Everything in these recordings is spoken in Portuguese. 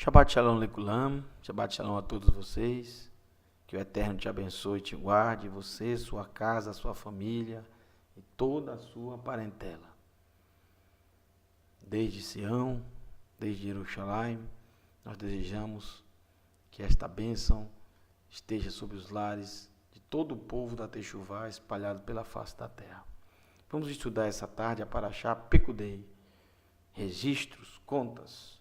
Shabbat Shalom Lekulam, Shabbat Shalom a todos vocês, que o Eterno te abençoe e te guarde, você, sua casa, sua família e toda a sua parentela. Desde Sião, desde Jerusalém, nós desejamos que esta bênção esteja sobre os lares de todo o povo da Techuvá espalhado pela face da terra. Vamos estudar essa tarde a Parashá Pekudei, registros, contas,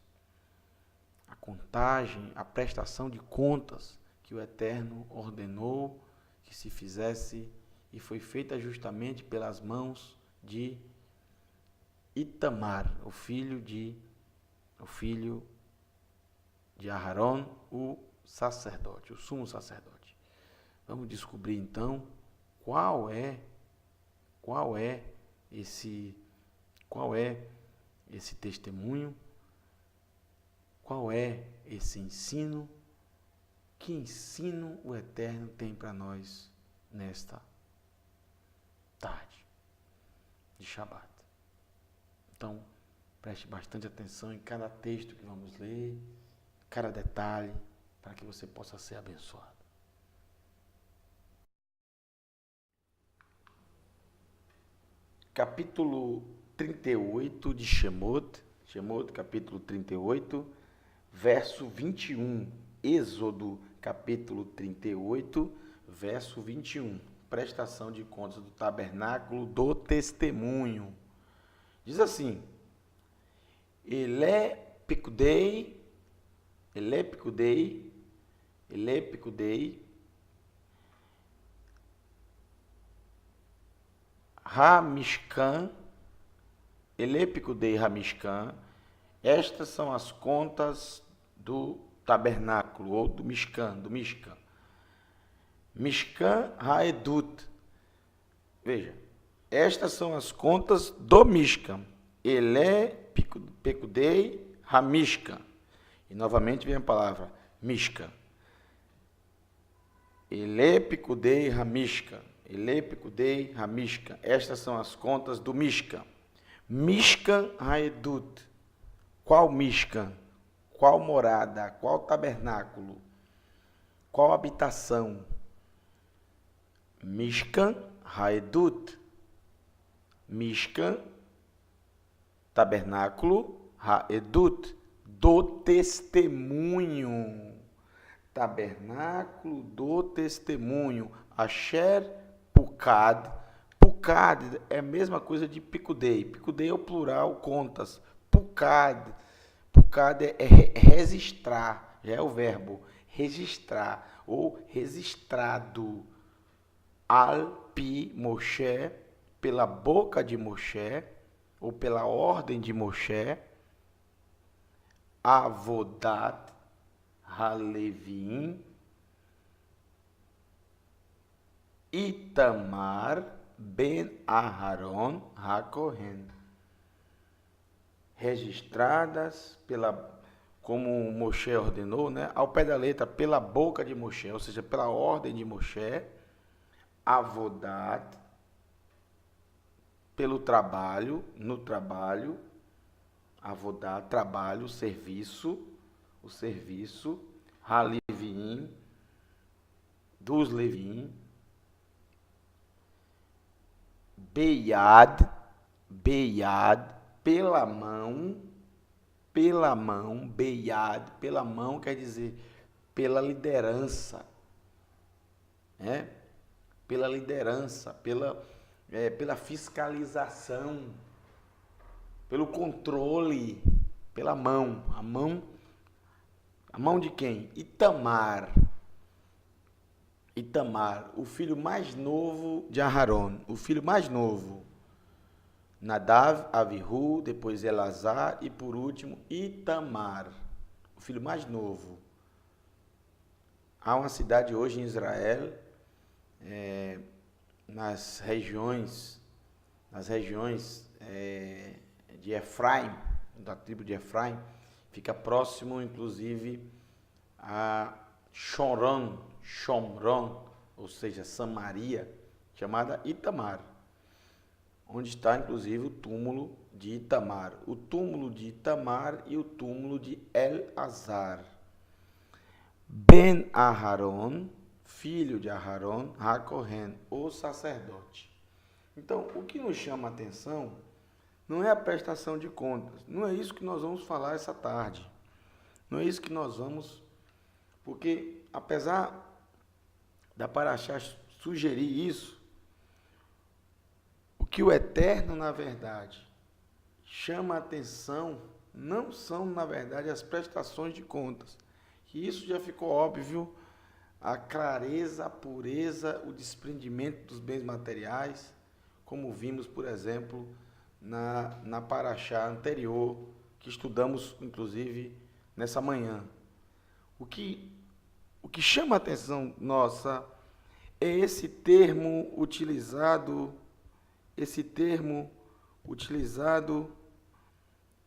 a contagem, a prestação de contas que o Eterno ordenou que se fizesse e foi feita justamente pelas mãos de Itamar, o filho de Aharon, o sacerdote, o sumo sacerdote. Vamos descobrir então qual é esse testemunho, qual é esse ensino, que ensino o Eterno tem para nós nesta tarde de Shabat. Então, preste bastante atenção em cada texto que vamos ler, cada detalhe, para que você possa ser abençoado. Capítulo 38 de Shemot, capítulo 38, verso 21. Êxodo, capítulo 38, verso 21. Prestação de contas do tabernáculo do testemunho. Diz assim: Ele Pekudei, Hamishkan, Ele Pekudei Hamishkan. Estas são as contas do tabernáculo, ou do Mishkan, Mishkan Haedut. Veja, estas são as contas do Mishkan. Ele Pekudei Hamishkan. E novamente vem a palavra Mishkan. Ele Pekudei Hamishkan. Ele Pekudei Hamishkan. Estas são as contas do Mishkan. Mishkan Haedut. Qual Mishkan? Qual morada? Qual tabernáculo? Qual habitação? Mishkan Haedut. Mishkan, tabernáculo, Haedut, do testemunho. Tabernáculo do testemunho. Asher Pukad. Pukad é a mesma coisa de Pekudei. Pekudei é o plural, contas. Pukad é registrar, já é o verbo registrar ou registrado. Al-Pi Moshe, pela boca de Moshe, ou pela ordem de Moshe. Avodat Halevim, Itamar ben Aharon HaKohen. Registradas como Moshe ordenou, né? Ao pé da letra, pela boca de Moshe, ou seja, pela ordem de Moshe. Avodat, pelo trabalho, no trabalho. Avodat, trabalho, o serviço. Halevim, dos Levim. Beiad, pela mão, Beiad, pela mão quer dizer pela liderança, né? Pela liderança, pela fiscalização, pelo controle, pela mão. A mão de quem? Itamar, o filho mais novo de Aharon, o filho mais novo. Nadav, Avihu, depois Elazar e por último Itamar, o filho mais novo. Há uma cidade hoje em Israel, nas regiões de Efraim, da tribo de Efraim, fica próximo inclusive a Shomron, ou seja, Samaria, chamada Itamar, onde está inclusive o túmulo de Itamar. O túmulo de Itamar e o túmulo de El-Azar. Ben Aharon, filho de Aharon, HaKohen, o sacerdote. Então, o que nos chama a atenção não é a prestação de contas. Não é isso que nós vamos falar essa tarde. Não é isso que nós vamos... Porque, apesar da Paraxá sugerir isso, o que o Eterno, na verdade, chama a atenção não são, na verdade, as prestações de contas. E isso já ficou óbvio, a clareza, a pureza, o desprendimento dos bens materiais, como vimos, por exemplo, na Paraxá anterior, que estudamos, inclusive, nessa manhã. O que chama a atenção nossa é esse termo utilizado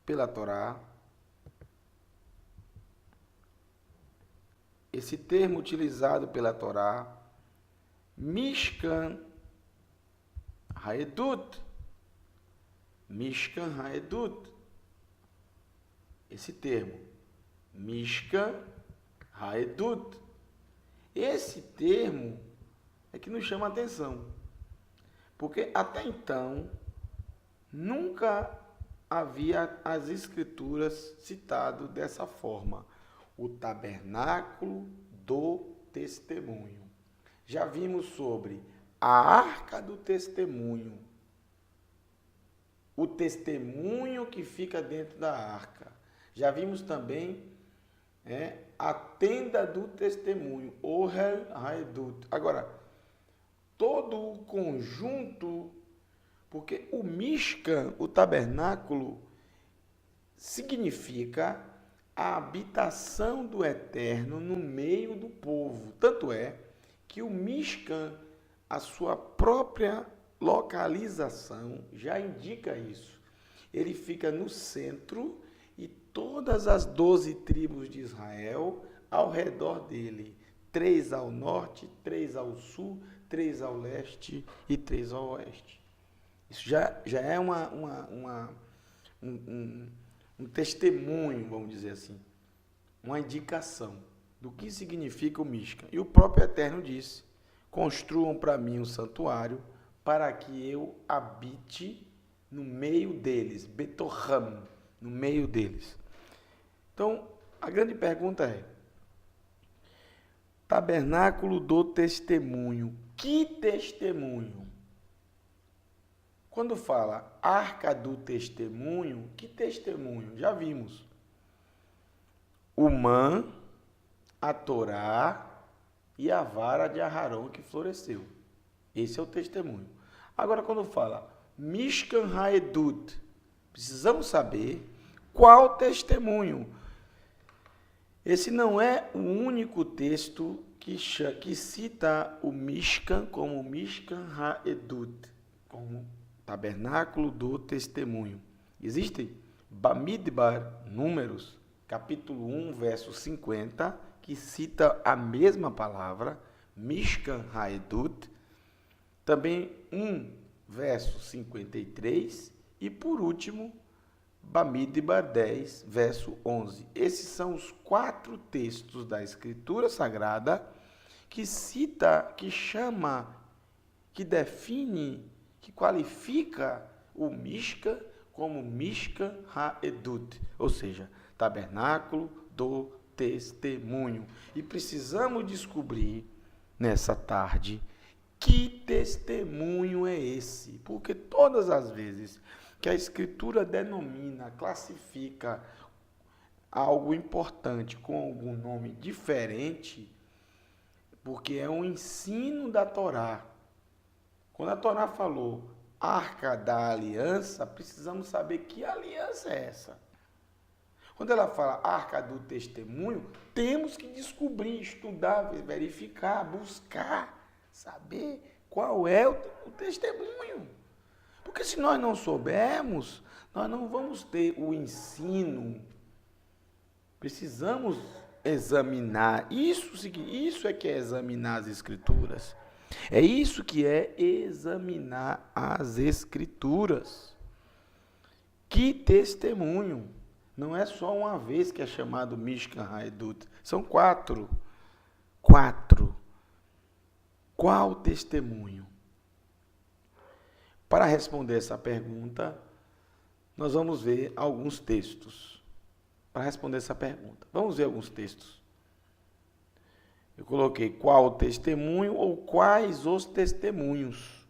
pela Torá, Mishkan Haedut. Mishkan Haedut. Esse termo, Mishkan Haedut. Esse termo é que nos chama a atenção, porque até então nunca havia as escrituras citado dessa forma, o tabernáculo do testemunho. Já vimos sobre a arca do testemunho, o testemunho que fica dentro da arca. Já vimos também a tenda do testemunho, Ohel Haedut. Agora, todo o conjunto, porque o Mishkan, o tabernáculo, significa a habitação do Eterno no meio do povo. Tanto é que o Mishkan, a sua própria localização, já indica isso. Ele fica no centro e todas as 12 tribos de Israel ao redor dele. 3 ao norte, 3 ao sul, 3 ao leste e 3 ao oeste. Isso já é um testemunho, vamos dizer assim, uma indicação do que significa o Mishkan. E o próprio Eterno disse, construam para mim um santuário para que eu habite no meio deles, Betoham, no meio deles. Então, a grande pergunta é, tabernáculo do testemunho, que testemunho? Quando fala arca do testemunho, que testemunho? Já vimos. O Man, a Torá e a vara de Aharon que floresceu. Esse é o testemunho. Agora, quando fala Mishkan Haedut, precisamos saber qual testemunho. Esse não é o único texto que cita o Mishkan como Mishkan Haedut, como tabernáculo do testemunho. Existem Bamidbar, Números, capítulo 1, verso 50, que cita a mesma palavra, Mishkan Haedut, também 1, verso 53, e por último, Bamidbar 10, verso 11. Esses são os 4 textos da Escritura Sagrada que cita, que chama, que define, que qualifica o Mishkan como Mishkan Haedut, ou seja, tabernáculo do testemunho. E precisamos descobrir nessa tarde que testemunho é esse, porque todas as vezes que a Escritura denomina, classifica algo importante com algum nome diferente, porque é um ensino da Torá. Quando a Torá falou Arca da Aliança, precisamos saber que aliança é essa. Quando ela fala Arca do Testemunho, temos que descobrir, estudar, verificar, buscar, saber qual é o testemunho. Porque se nós não soubermos, nós não vamos ter o ensino. Precisamos examinar. Isso é que é examinar as Escrituras. É isso que é examinar as Escrituras. Que testemunho! Não é só uma vez que é chamado Mishkan Haedut. São 4. 4. Qual testemunho? Para responder essa pergunta, nós vamos ver alguns textos. Para responder essa pergunta, vamos ver alguns textos. Eu coloquei qual o testemunho ou quais os testemunhos.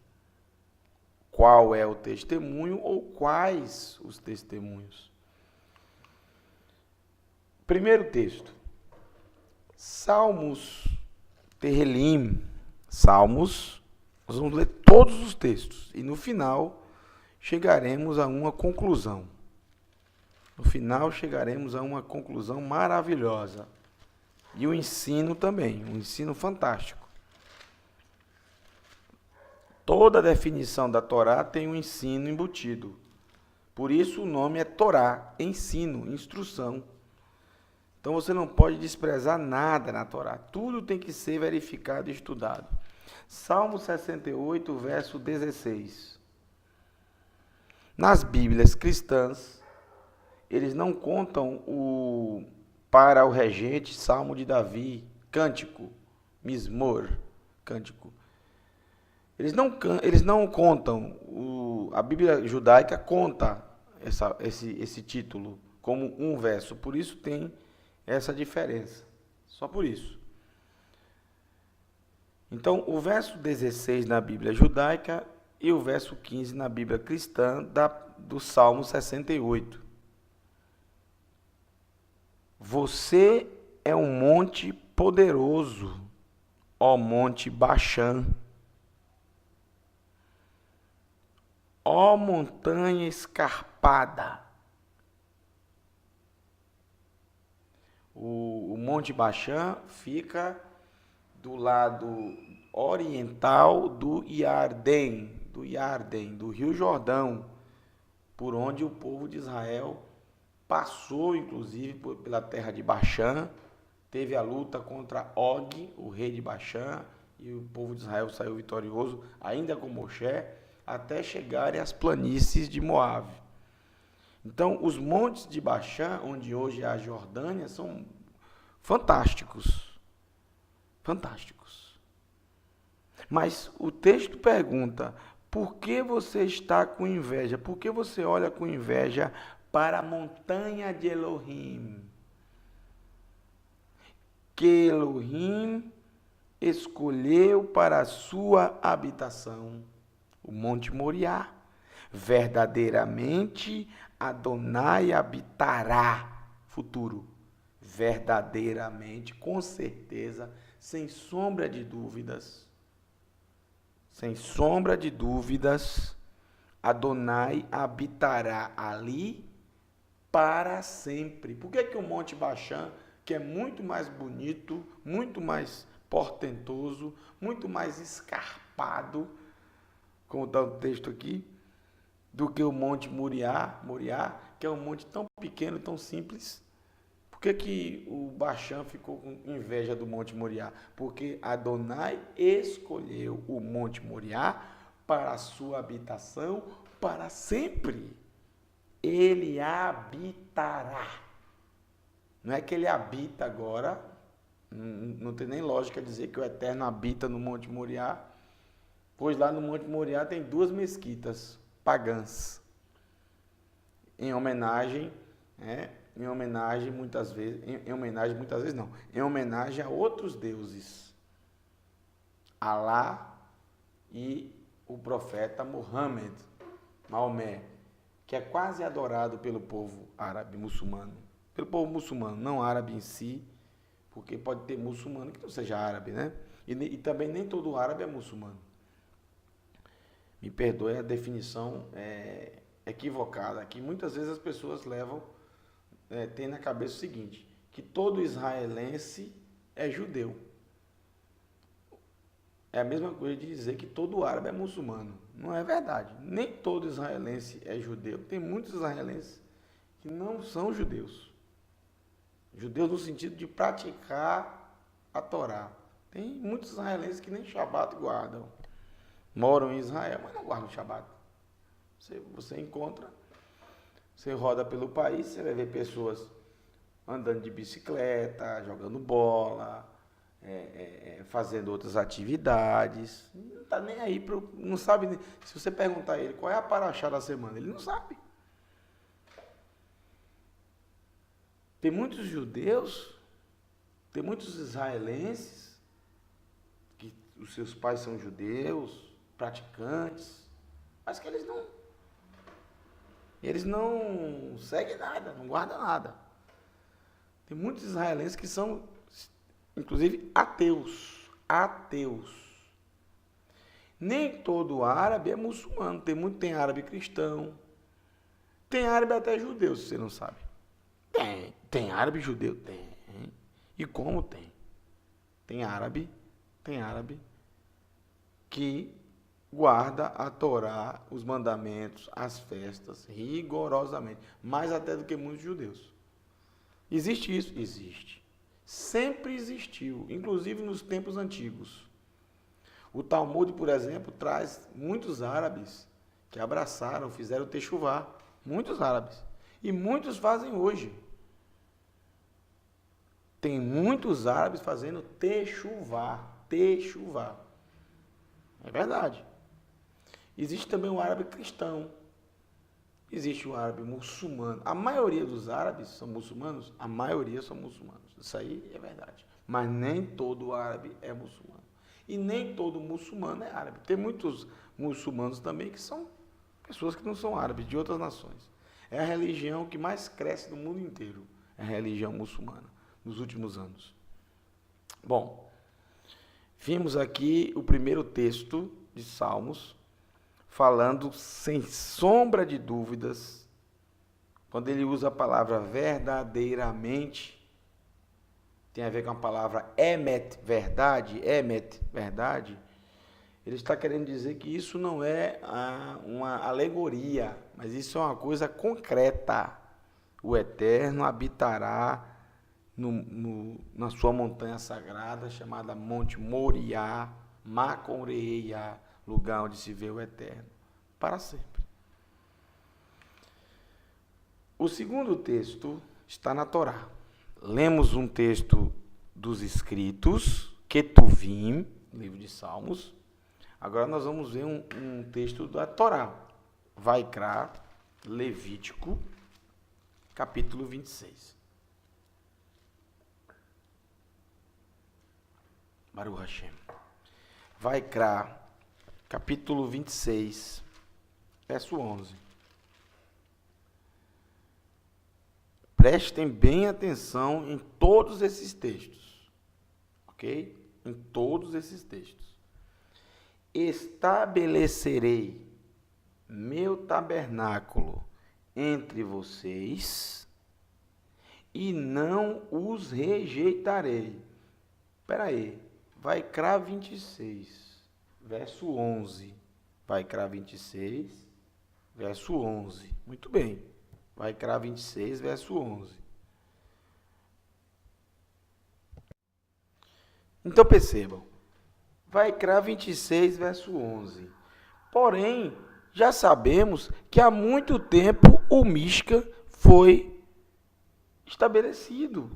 Qual é o testemunho ou quais os testemunhos? Primeiro texto. Salmos, Tehilim, Salmos. Nós vamos ler todos os textos e no final chegaremos a uma conclusão. No final chegaremos a uma conclusão maravilhosa. E o ensino também, um ensino fantástico. Toda definição da Torá tem um ensino embutido. Por isso o nome é Torá, ensino, instrução. Então você não pode desprezar nada na Torá. Tudo tem que ser verificado e estudado. Salmo 68, verso 16. Nas Bíblias cristãs, eles não contam para o regente Salmo de Davi, cântico, Mismor, cântico. Eles não contam, a Bíblia judaica conta esse título como um verso, por isso tem essa diferença, só por isso. Então, o verso 16 na Bíblia judaica e o verso 15 na Bíblia cristã do Salmo 68. Você é um monte poderoso, ó monte Baixã. Ó montanha escarpada. O Monte Baixã fica do lado oriental do Iarden, do Rio Jordão, por onde o povo de Israel passou, inclusive, pela terra de Baixã, teve a luta contra Og, o rei de Baixã, e o povo de Israel saiu vitorioso, ainda com Moshe, até chegarem às planícies de Moabe. Então, os montes de Baixã, onde hoje é a Jordânia, são fantásticos. Fantásticos. Mas o texto pergunta, por que você está com inveja? Por que você olha com inveja para a montanha de Elohim? Que Elohim escolheu para a sua habitação, o Monte Moriá. Verdadeiramente Adonai habitará, futuro, verdadeiramente, com certeza, sem sombra de dúvidas, Adonai habitará ali para sempre. Por que o Monte Baixã, que é muito mais bonito, muito mais portentoso, muito mais escarpado, como está o texto aqui, do que o Monte Moriá, que é um monte tão pequeno, tão simples? Por que o Baixã ficou com inveja do Monte Moriá? Porque Adonai escolheu o Monte Moriá para a sua habitação para sempre. Ele habitará. Não é que ele habita agora, não tem nem lógica dizer que o Eterno habita no Monte Moriá, pois lá no Monte Moriá tem 2 mesquitas pagãs, em homenagem muitas vezes não, em homenagem a outros deuses, Alá e o profeta Maomé, que é quase adorado pelo povo árabe muçulmano, não árabe em si, porque pode ter muçulmano que não seja árabe, né? E também nem todo árabe é muçulmano. Me perdoe a definição equivocada, que muitas vezes as pessoas têm na cabeça o seguinte, que todo israelense é judeu. É a mesma coisa de dizer que todo árabe é muçulmano. Não é verdade. Nem todo israelense é judeu. Tem muitos israelenses que não são judeus. Judeus no sentido de praticar a Torá. Tem muitos israelenses que nem Shabat guardam. Moram em Israel, mas não guardam Shabat. Você encontra, você roda pelo país, você vai ver pessoas andando de bicicleta, jogando bola, fazendo outras atividades. Não está nem aí, não sabe. Se você perguntar a ele qual é a paraxá da semana, ele não sabe. Tem muitos judeus, tem muitos israelenses, que os seus pais são judeus, praticantes, mas que eles não seguem nada, não guardam nada. Tem muitos israelenses que são, inclusive, ateus. Nem todo árabe é muçulmano. Tem árabe cristão. Tem árabe até judeu, se você não sabe. Tem árabe judeu? Tem. E como tem? Tem árabe que guarda a Torá, os mandamentos, as festas, rigorosamente. Mais até do que muitos judeus. Existe isso? Existe. Sempre existiu, inclusive nos tempos antigos. O Talmud, por exemplo, traz muitos árabes que abraçaram, fizeram techuvá. Muitos árabes. E muitos fazem hoje. Tem muitos árabes fazendo techuvá. É verdade. Existe também o árabe cristão. Existe o árabe muçulmano. A maioria dos árabes são muçulmanos? A maioria são muçulmanos. Isso aí é verdade. Mas nem todo árabe é muçulmano. E nem todo muçulmano é árabe. Tem muitos muçulmanos também que são pessoas que não são árabes, de outras nações. É a religião que mais cresce no mundo inteiro. É a religião muçulmana, nos últimos anos. Bom, vimos aqui o primeiro texto de Salmos, falando sem sombra de dúvidas, quando ele usa a palavra verdadeiramente, tem a ver com a palavra emet, verdade, ele está querendo dizer que isso não é uma alegoria, mas isso é uma coisa concreta. O Eterno habitará na sua montanha sagrada, chamada Monte Moriá, Macoreia, lugar onde se vê o Eterno, para sempre. O segundo texto está na Torá. Lemos um texto dos escritos, Ketuvim, livro de Salmos. Agora nós vamos ver um texto da Torá. Vaikra, Levítico, capítulo 26. Baruch Hashem. Vaikra, capítulo 26, verso 11. Prestem bem atenção em todos esses textos, ok? Em todos esses textos. Estabelecerei meu tabernáculo entre vocês e não os rejeitarei. Espera aí, Vaikra 26, verso 11. Vaikra 26, verso 11. Muito bem. Vaikra 26, verso 11. Então percebam. Vaikra 26, verso 11. Porém, já sabemos que há muito tempo o Mishkan foi estabelecido.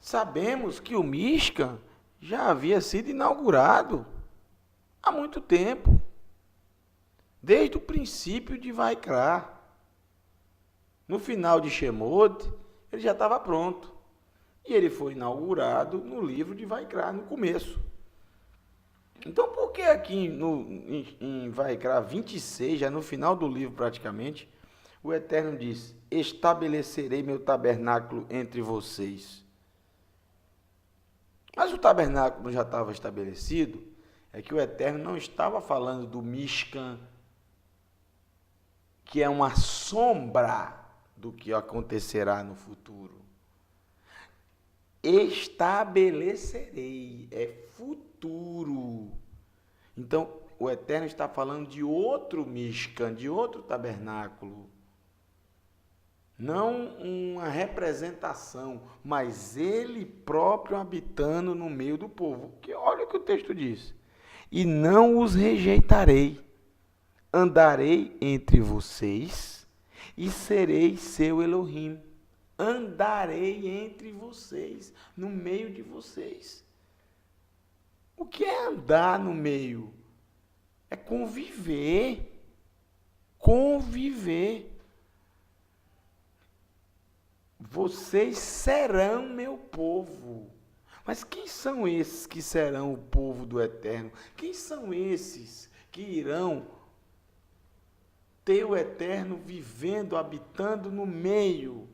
Sabemos que o Mishkan já havia sido inaugurado há muito tempo. Desde o princípio de Vaikra. No final de Shemot, ele já estava pronto. E ele foi inaugurado no livro de Vaikra, no começo. Então, por que aqui em Vaikra 26, já no final do livro praticamente, o Eterno diz: estabelecerei meu tabernáculo entre vocês? Mas o tabernáculo já estava estabelecido, é que o Eterno não estava falando do Mishkan, que é uma sombra do que acontecerá no futuro. Estabelecerei, é futuro. Então, o Eterno está falando de outro Mishkan, de outro tabernáculo. Não uma representação, mas ele próprio habitando no meio do povo. Que olha o que o texto diz. E não os rejeitarei. Andarei entre vocês e serei seu Elohim. Andarei entre vocês, no meio de vocês. O que é andar no meio? É conviver. Conviver. Vocês serão meu povo. Mas quem são esses que serão o povo do Eterno? Quem são esses que irão ter o Eterno vivendo, habitando no meio?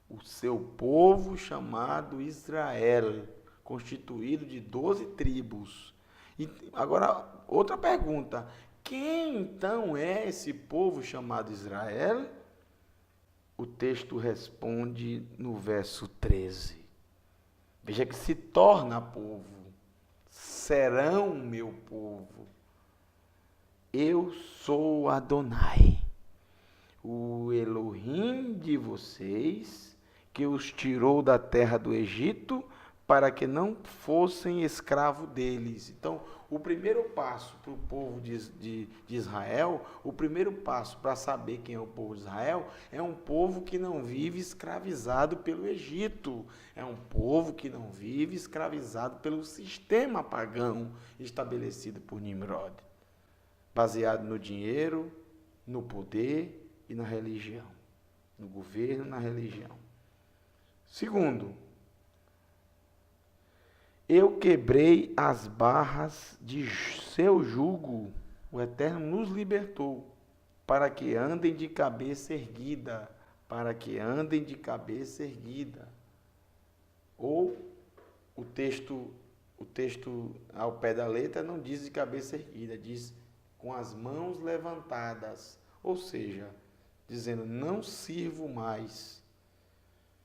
O seu povo chamado Israel, constituído de 12 tribos. E agora, outra pergunta. Quem então é esse povo chamado Israel? O texto responde no verso 13. Veja que se torna povo. Serão meu povo. Eu sou Adonai, o Elohim de vocês, que os tirou da terra do Egito, para que não fossem escravos deles. Então, o primeiro passo para o povo de Israel, o primeiro passo para saber quem é o povo de Israel, é um povo que não vive escravizado pelo Egito. É um povo que não vive escravizado pelo sistema pagão estabelecido por Nimrod, baseado no dinheiro, no poder e na religião. No governo e na religião. Segundo, eu quebrei as barras de seu jugo. O Eterno nos libertou para que andem de cabeça erguida. Para que andem de cabeça erguida. Ou o texto ao pé da letra não diz de cabeça erguida, diz com as mãos levantadas. Ou seja, dizendo, não sirvo mais.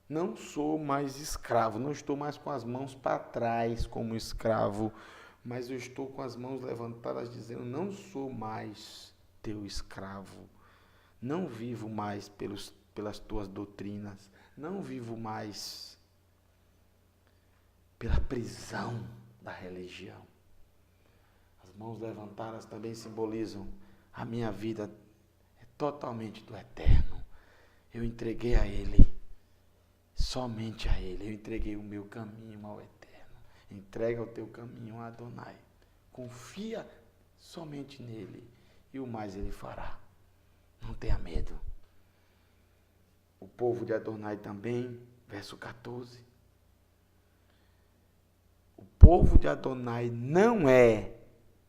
Não sou mais escravo, não estou mais com as mãos para trás como escravo, mas eu estou com as mãos levantadas dizendo, não sou mais teu escravo, não vivo mais pelas tuas doutrinas, não vivo mais pela prisão da religião. As mãos levantadas também simbolizam a minha vida é totalmente do Eterno, eu entreguei a Ele. Somente a Ele. Eu entreguei o meu caminho ao Eterno. Entrega o teu caminho a Adonai. Confia somente nele. E o mais Ele fará. Não tenha medo. O povo de Adonai também, verso 14. O povo de Adonai não é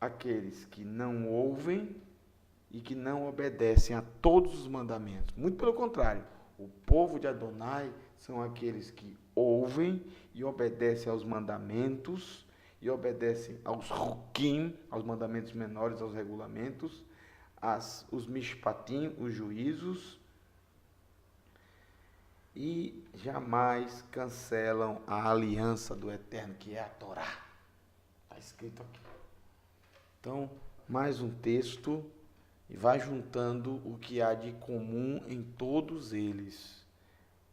aqueles que não ouvem e que não obedecem a todos os mandamentos. Muito pelo contrário. O povo de Adonai são aqueles que ouvem e obedecem aos mandamentos, e obedecem aos hukim, aos mandamentos menores, aos regulamentos, os mishpatim, os juízos, e jamais cancelam a aliança do Eterno, que é a Torá. Está escrito aqui. Então, mais um texto, e vai juntando o que há de comum em todos eles.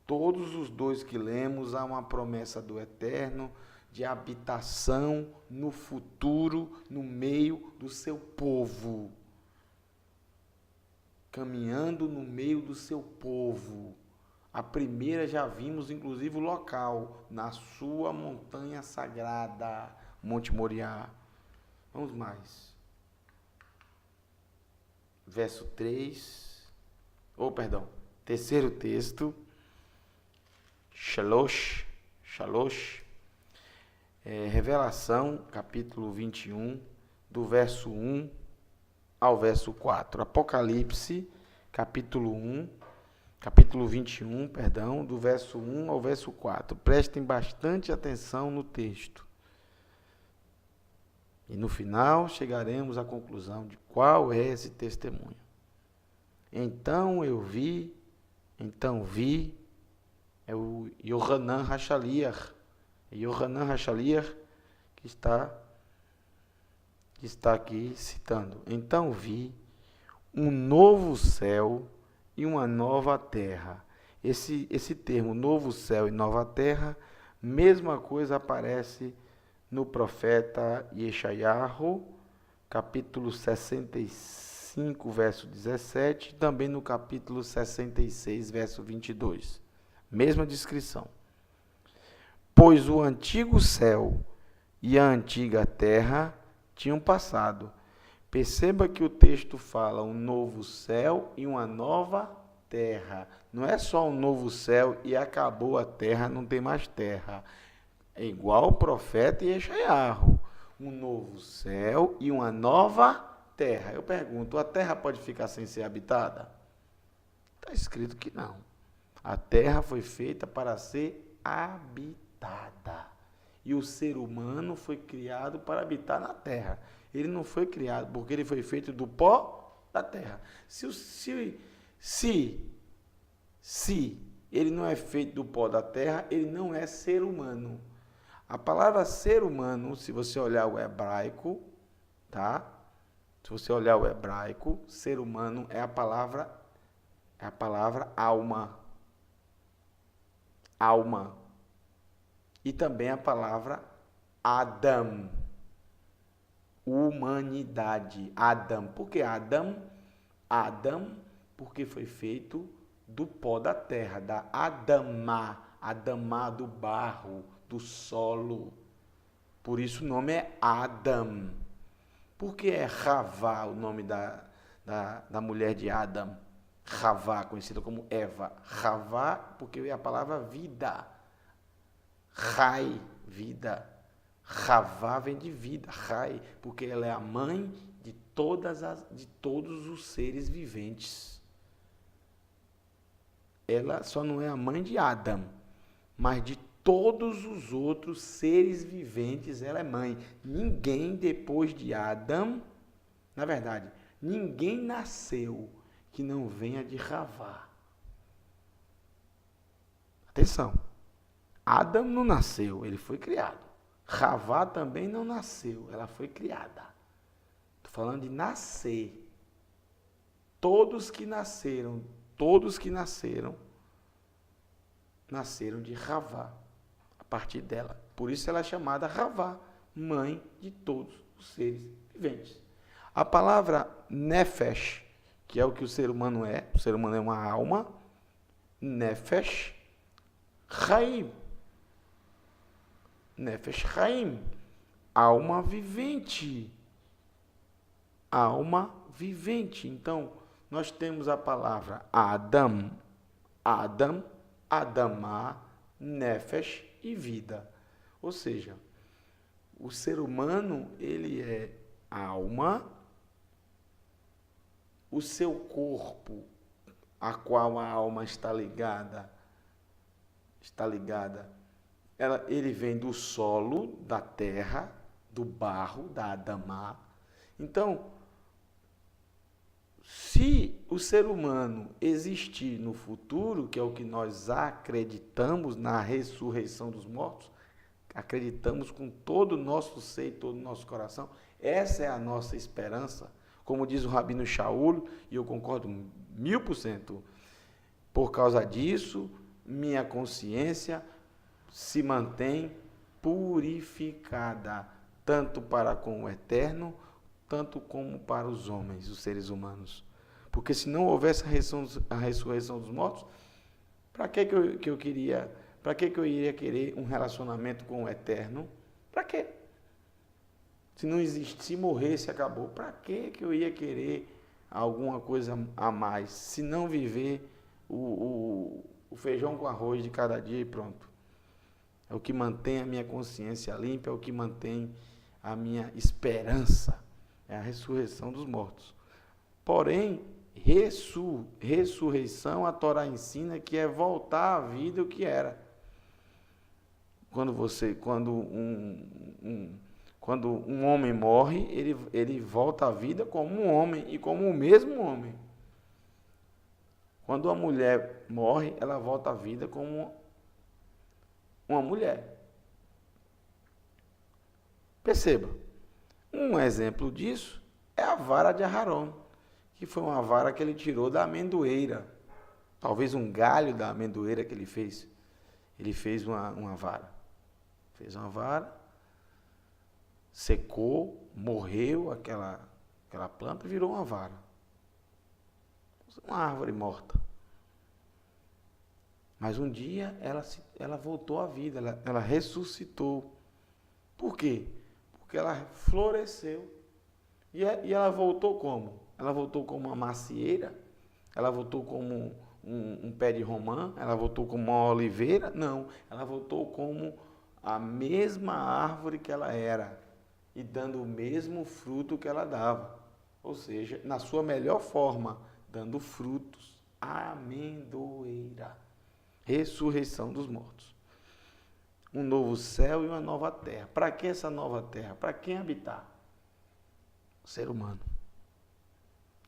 Todos os dois que lemos, há uma promessa do Eterno de habitação no futuro, no meio do seu povo. Caminhando no meio do seu povo. A primeira já vimos, inclusive, o local, na sua montanha sagrada, Monte Moriá. Vamos mais. Verso 3, terceiro texto, Shalosh, Revelação, capítulo 21, do verso 1 ao verso 4. Apocalipse, capítulo 21, do verso 1 ao verso 4. Prestem bastante atenção no texto. E no final chegaremos à conclusão de qual é esse testemunho. Então vi, é o Yohanan Hashaliach. Yohanan Hashaliach que está aqui citando. Então vi um novo céu e uma nova terra. Esse termo, novo céu e nova terra, mesma coisa aparece no profeta Yeshayahu, capítulo 65, verso 17, e também no capítulo 66, verso 22. Mesma descrição. Pois o antigo céu e a antiga terra tinham passado. Perceba que o texto fala um novo céu e uma nova terra. Não é só um novo céu e acabou a terra, não tem mais terra. É igual o profeta Yeshayahu. Um novo céu e uma nova terra. Eu pergunto, a terra pode ficar sem ser habitada? Está escrito que não. A terra foi feita para ser habitada. E o ser humano foi criado para habitar na terra. Ele não foi criado porque ele foi feito do pó da terra. Se ele não é feito do pó da terra, ele não é ser humano. A palavra ser humano, se você olhar o hebraico, tá? Se você olhar o hebraico, ser humano é a palavra alma. Alma. E também a palavra Adam. Humanidade. Adam. Por que Adam? Adam, porque foi feito do pó da terra, da Adamá. Adamá do barro, do solo. Por isso o nome é Adam. Por que é Havá o nome da mulher de Adam? Havá, conhecida como Eva. Havá, porque é a palavra vida. Rai, vida. Havá vem de vida, Rai, porque ela é a mãe de todos os seres viventes. Ela só não é a mãe de Adam, mas de todos os outros seres viventes ela é mãe. Ninguém depois de Adam, na verdade, ninguém nasceu que não venha de Havá. Atenção, Adam não nasceu, ele foi criado. Havá também não nasceu, ela foi criada. Estou falando de nascer. Todos que nasceram, nasceram de Havá, a partir dela. Por isso ela é chamada Havá, mãe de todos os seres viventes. A palavra Nefesh, que é o que o ser humano é uma alma, Nefesh, Chaim. Nefesh Chaim, alma vivente. Alma vivente. Então, nós temos a palavra Adam, Adamá, Nefesh e vida. Ou seja, o ser humano, ele é alma, o seu corpo, a qual a alma está ligada, ele vem do solo, da terra, do barro, da Adamá. Então, se o ser humano existir no futuro, que é o que nós acreditamos na ressurreição dos mortos, acreditamos com todo o nosso ser e todo o nosso coração, essa é a nossa esperança. Como diz o Rabino Shaul, e eu concordo 1000%, por causa disso, minha consciência se mantém purificada, tanto para com o eterno, tanto como para os homens, os seres humanos. Porque se não houvesse a ressurreição dos mortos, para que eu iria querer um relacionamento com o eterno? Para quê? Se não existe, se morresse, acabou. Para que eu ia querer alguma coisa a mais? Se não viver o feijão com arroz de cada dia e pronto. É o que mantém a minha consciência limpa, é o que mantém a minha esperança. É a ressurreição dos mortos. Porém, ressurreição, a Torá ensina que é voltar à vida o que era. Quando um homem morre, ele volta à vida como um homem e como o mesmo homem. Quando uma mulher morre, ela volta à vida como uma mulher. Perceba, um exemplo disso é a vara de Aharon, que foi uma vara que ele tirou da amendoeira. talvez um galho da amendoeira que ele fez uma vara. Fez uma vara, secou, morreu aquela planta, virou uma vara. Uma árvore morta. Mas um dia ela voltou à vida, ela ressuscitou. Por quê? Porque ela floresceu. E ela voltou como? Ela voltou como uma macieira? Ela voltou como um pé de romã? Ela voltou como uma oliveira? Não, ela voltou como a mesma árvore que ela era e dando o mesmo fruto que ela dava. Ou seja, na sua melhor forma, dando frutos. Amendoeira. Ressurreição dos mortos. Um novo céu e uma nova terra. Para que essa nova terra? Para quem habitar? O ser humano.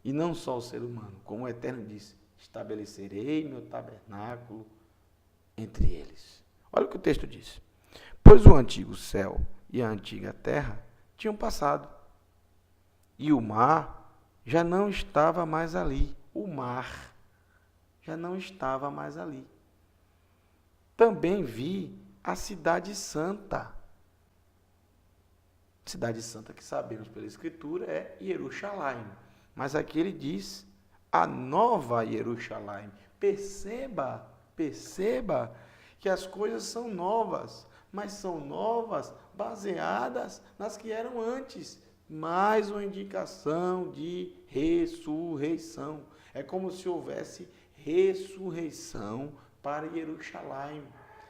E não só o ser humano, como o Eterno disse, estabelecerei meu tabernáculo entre eles. Olha o que o texto diz. Pois o antigo céu e a antiga terra tinham passado, e o mar já não estava mais ali. O mar já não estava mais ali. Também vi a cidade santa. Cidade santa que sabemos pela Escritura é Jerusalém. Mas aqui ele diz a nova Jerusalém. Perceba que as coisas são novas, mas são novas baseadas nas que eram antes. Mais uma indicação de ressurreição. É como se houvesse ressurreição para Jerusalém.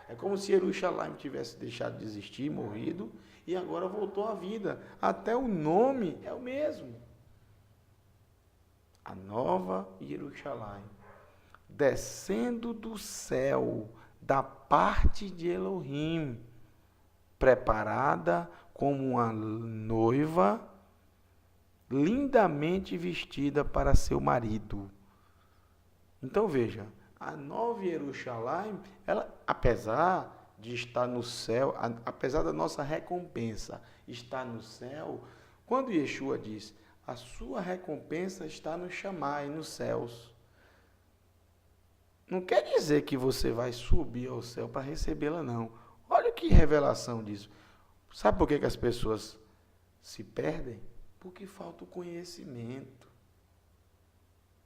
É como se Jerusalém tivesse deixado de existir, morrido, e agora voltou à vida. Até o nome é o mesmo. A nova Jerusalém, descendo do céu, da parte de Elohim, preparada como uma noiva, lindamente vestida para seu marido. Então veja, a nova Jerusalém, ela, apesar de estar no céu, apesar da nossa recompensa estar no céu, quando Yeshua diz, a sua recompensa está no Shammai, nos céus. Não quer dizer que você vai subir ao céu para recebê-la, não. Olha que revelação disso. Sabe por que as pessoas se perdem? Porque falta o conhecimento.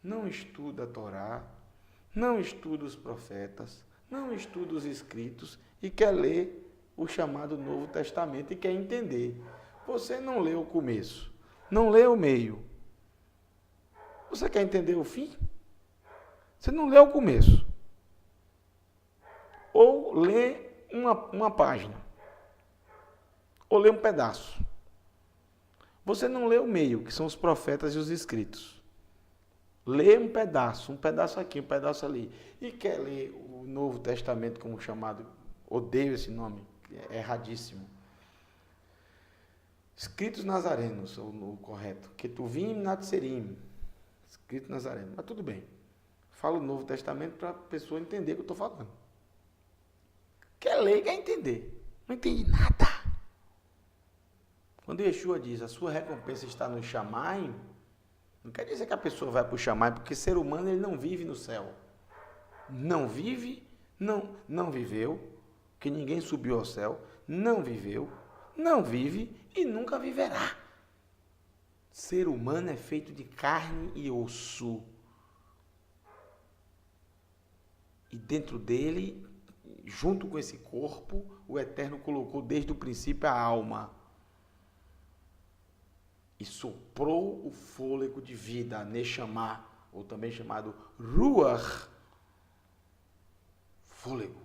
Não estuda a Torá, não estuda os profetas, não estuda os escritos e quer ler o chamado Novo Testamento e quer entender. Você não lê o começo, não lê o meio. Você quer entender o fim? Você não lê o começo. Ou lê uma página. Ou lê um pedaço. Você não lê o meio, que são os profetas e os escritos. Lê um pedaço aqui, um pedaço ali. E quer ler o Novo Testamento como chamado, odeio esse nome, é erradíssimo. Escritos nazarenos, o correto. Ketuvim Natserim. Escritos nazarenos. Mas tudo bem. Falo o Novo Testamento para a pessoa entender o que eu estou falando. Quer ler, quer entender. Não entende nada. Quando Yeshua diz, a sua recompensa está no Shammai, não quer dizer que a pessoa vai para o Shammai, porque ser humano ele não vive no céu. Não vive, não viveu, que ninguém subiu ao céu, não viveu, não vive e nunca viverá. Ser humano é feito de carne e osso. E dentro dele, junto com esse corpo, o Eterno colocou desde o princípio a alma. E soprou o fôlego de vida, Neshama, ou também chamado Ruach. Fôlego.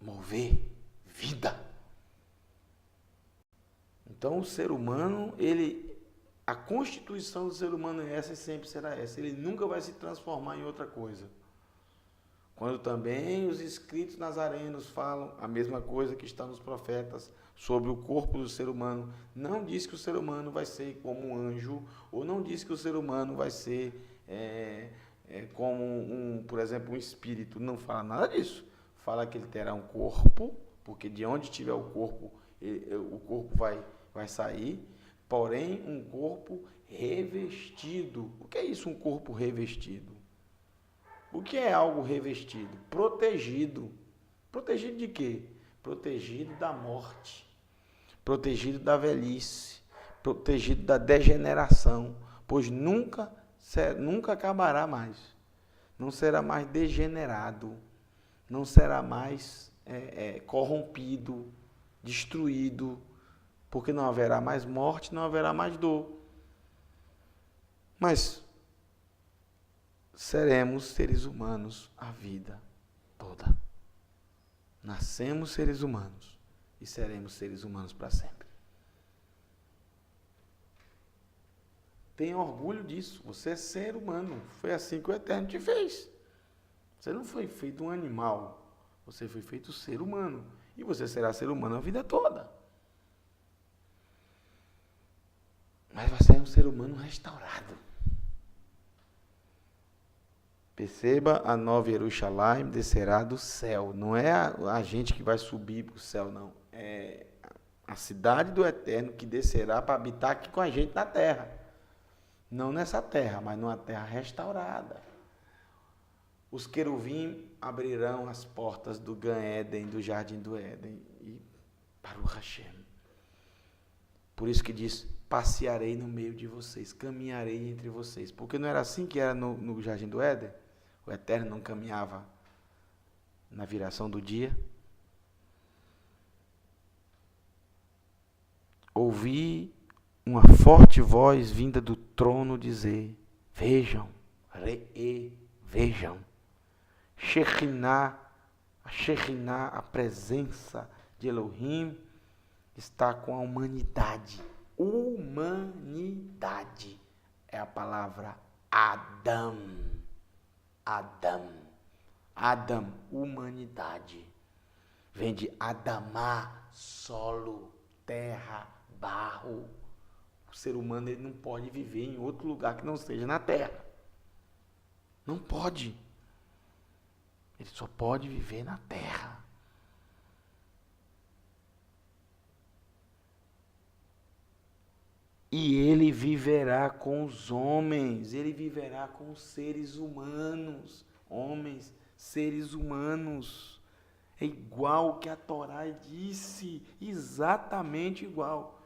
Mover. Vida. Então o ser humano, a constituição do ser humano é essa e sempre será essa. Ele nunca vai se transformar em outra coisa. Quando também os escritos nazarenos falam a mesma coisa que está nos profetas sobre o corpo do ser humano, não diz que o ser humano vai ser como um anjo, ou não diz que o ser humano vai ser como, por exemplo, um espírito. Não fala nada disso. Fala que ele terá um corpo, porque de onde tiver o corpo vai sair, porém um corpo revestido. O que é isso, um corpo revestido? O que é algo revestido? Protegido. Protegido de quê? Protegido da morte, protegido da velhice, protegido da degeneração, pois nunca acabará mais. Não será mais degenerado, não será mais corrompido, destruído, porque não haverá mais morte, não haverá mais dor. Mas seremos seres humanos a vida toda. Nascemos seres humanos e seremos seres humanos para sempre. Tenha orgulho disso. Você é ser humano. Foi assim que o Eterno te fez. Você não foi feito um animal. Você foi feito ser humano. E você será ser humano a vida toda. Mas você é um ser humano restaurado. Perceba, a nova Jerusalém descerá do céu. Não é a gente que vai subir para o céu, não. É a cidade do Eterno que descerá para habitar aqui com a gente na terra. Não nessa terra, mas numa terra restaurada. Os queruvim abrirão as portas do Gan Éden, do jardim do Éden, e para o Hashem. Por isso que diz, passearei no meio de vocês, caminharei entre vocês. Porque não era assim que era no jardim do Éden? O Eterno não caminhava na viração do dia? Ouvi uma forte voz vinda do trono dizer, vejam, vejam, Shekhinah, a presença de Elohim está com a humanidade. Humanidade é a palavra Adam. Adam, humanidade. Vem de Adamá, solo, terra, barro. O ser humano ele não pode viver em outro lugar que não seja na terra. Não pode. Ele só pode viver na terra. E ele viverá com os homens, ele viverá com os seres humanos. Homens, seres humanos. É igual o que a Torá disse, exatamente igual.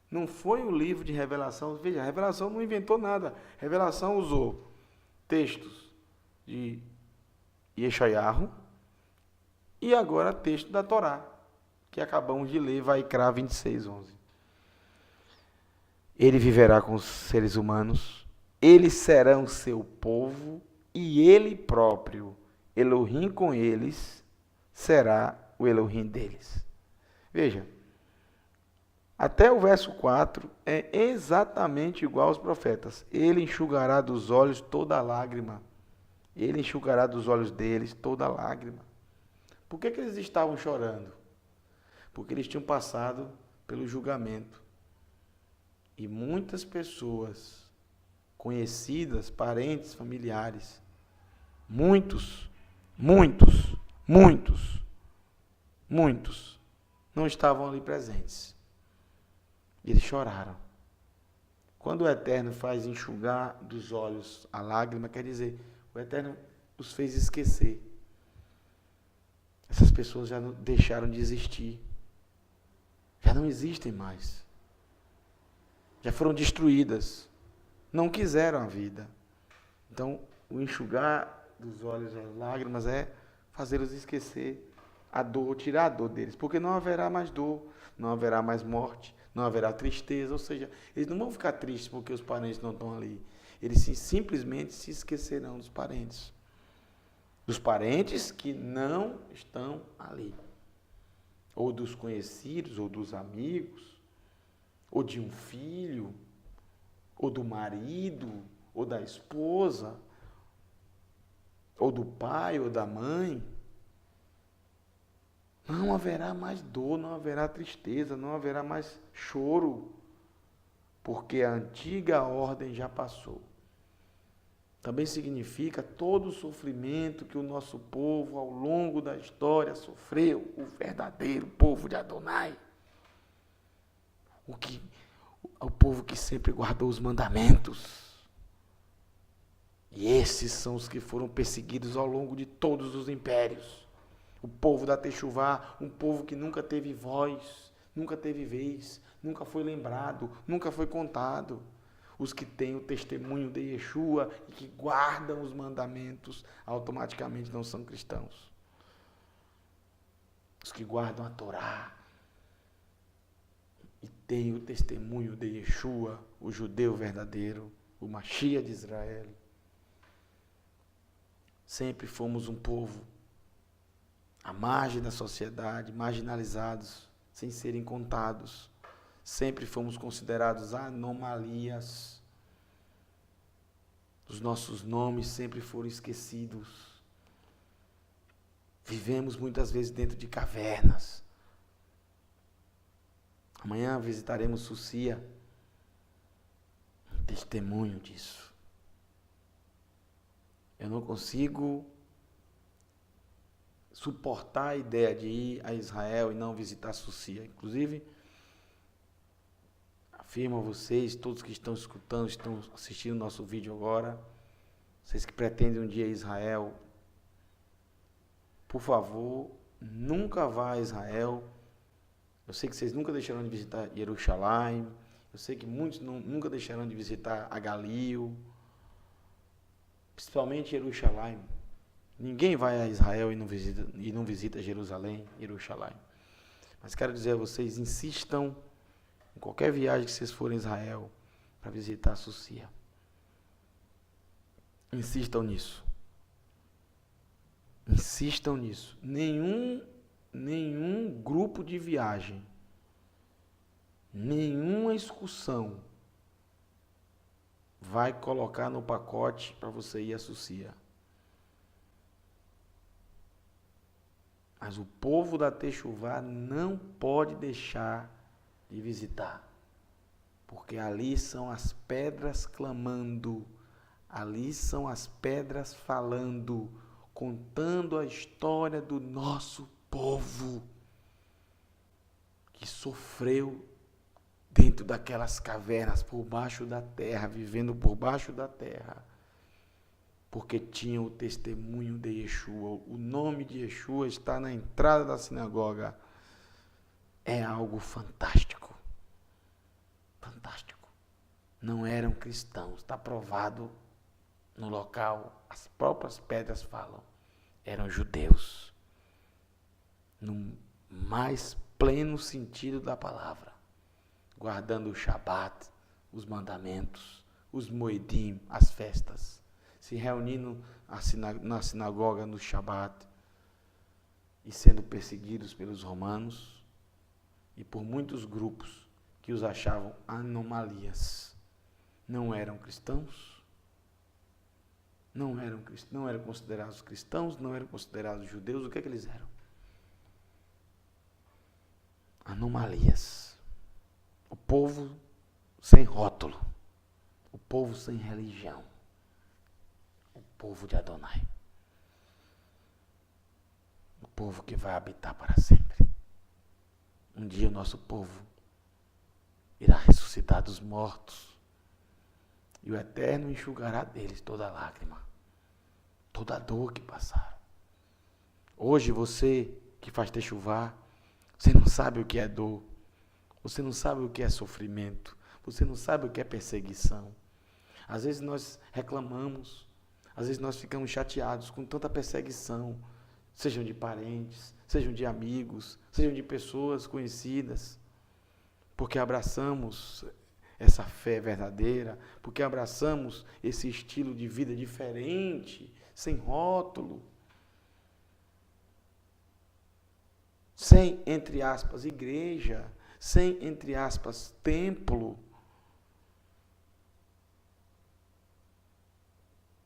Não foi o livro de Revelação, veja, a Revelação não inventou nada. A Revelação usou textos de Yeshayahu e agora texto da Torá, que acabamos de ler, Vaikra 26:11. Ele viverá com os seres humanos, eles serão seu povo, e ele próprio, Elohim com eles, será o Elohim deles. Veja, até o verso 4 é exatamente igual aos profetas. Ele enxugará dos olhos toda lágrima. Ele enxugará dos olhos deles toda lágrima. Por que eles estavam chorando? Porque eles tinham passado pelo julgamento. E muitas pessoas, conhecidas, parentes, familiares, muitos, não estavam ali presentes. Eles choraram. Quando o Eterno faz enxugar dos olhos a lágrima, quer dizer, o Eterno os fez esquecer. Essas pessoas já não deixaram de existir. Já não existem mais. Já foram destruídas. Não quiseram a vida. Então, o enxugar dos olhos as lágrimas é fazê-los esquecer a dor, tirar a dor deles. Porque não haverá mais dor, não haverá mais morte, não haverá tristeza. Ou seja, eles não vão ficar tristes porque os parentes não estão ali. Eles simplesmente se esquecerão dos parentes. Dos parentes que não estão ali. Ou dos conhecidos, ou dos amigos, ou de um filho, ou do marido, ou da esposa, ou do pai, ou da mãe. Não haverá mais dor, não haverá tristeza, não haverá mais choro, porque a antiga ordem já passou. Também significa todo o sofrimento que o nosso povo, ao longo da história, sofreu, o verdadeiro povo de Adonai. O povo que sempre guardou os mandamentos. E esses são os que foram perseguidos ao longo de todos os impérios. O povo da Techuvá, um povo que nunca teve voz, nunca teve vez, nunca foi lembrado, nunca foi contado. Os que têm o testemunho de Yeshua e que guardam os mandamentos, automaticamente não são cristãos. Os que guardam a Torá e têm o testemunho de Yeshua, o judeu verdadeiro, o Mashiach de Israel. Sempre fomos um povo à margem da sociedade, marginalizados, sem serem contados. Sempre fomos considerados anomalias. Os nossos nomes sempre foram esquecidos. Vivemos muitas vezes dentro de cavernas. Amanhã visitaremos Sucia, um testemunho disso. Eu não consigo suportar a ideia de ir a Israel e não visitar Sucia. Inclusive, afirmo a vocês, todos que estão escutando, estão assistindo nosso vídeo agora, vocês que pretendem um dia ir a Israel, por favor, nunca vá a Israel. Eu sei que vocês nunca deixarão de visitar Jerusalém. Eu sei que muitos nunca deixarão de visitar a Galil. Principalmente Jerusalém. Ninguém vai a Israel e não visita Jerusalém, Jerusalém. Mas quero dizer a vocês, insistam em qualquer viagem que vocês forem a Israel para visitar Sucia. Insistam nisso. Insistam nisso. Nenhum grupo de viagem, nenhuma excursão vai colocar no pacote para você ir a Sucia. Mas o povo da Techuvá não pode deixar de visitar, porque ali são as pedras clamando, ali são as pedras falando, contando a história do nosso povo que sofreu dentro daquelas cavernas, por baixo da terra, vivendo por baixo da terra, porque tinham o testemunho de Yeshua. O nome de Yeshua está na entrada da sinagoga. É algo fantástico. Fantástico. Não eram cristãos, está provado no local, as próprias pedras falam. Eram judeus, no mais pleno sentido da palavra, guardando o Shabat, os mandamentos, os moedim, as festas, se reunindo na sinagoga no Shabat e sendo perseguidos pelos romanos e por muitos grupos que os achavam anomalias. Não eram cristãos, não eram considerados cristãos, não eram considerados judeus. O que é que eles eram? Anomalias. O povo sem rótulo, o povo sem religião, o povo de Adonai, o povo que vai habitar para sempre. Um dia o nosso povo irá ressuscitar dos mortos e o Eterno enxugará deles toda lágrima, toda dor que passaram. Hoje você que faz techuvá, você não sabe o que é dor. Você não sabe o que é sofrimento. Você não sabe o que é perseguição. Às vezes nós reclamamos. Às vezes nós ficamos chateados com tanta perseguição. Sejam de parentes, sejam de amigos, sejam de pessoas conhecidas. Porque abraçamos essa fé verdadeira. Porque abraçamos esse estilo de vida diferente, sem rótulo. Sem, entre aspas, igreja. Sem, entre aspas, templo.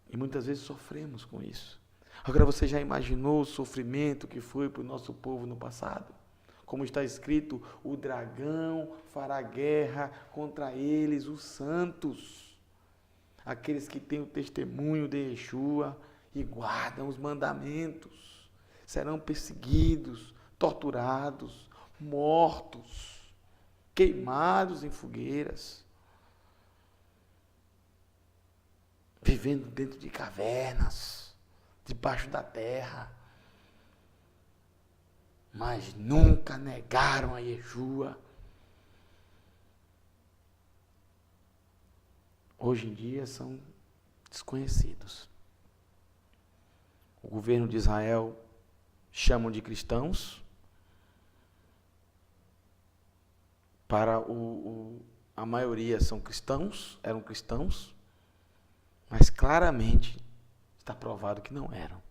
E muitas vezes sofremos com isso. Agora você já imaginou o sofrimento que foi para o nosso povo no passado? Como está escrito, o dragão fará guerra contra eles, os santos. Aqueles que têm o testemunho de Yeshua e guardam os mandamentos. Serão perseguidos, torturados, mortos, queimados em fogueiras. vivendo dentro de cavernas, debaixo da terra, mas nunca negaram a Yeshua. Hoje em dia são desconhecidos. O governo de Israel chamam de cristãos, para a maioria são cristãos, eram cristãos, mas claramente está provado que não eram.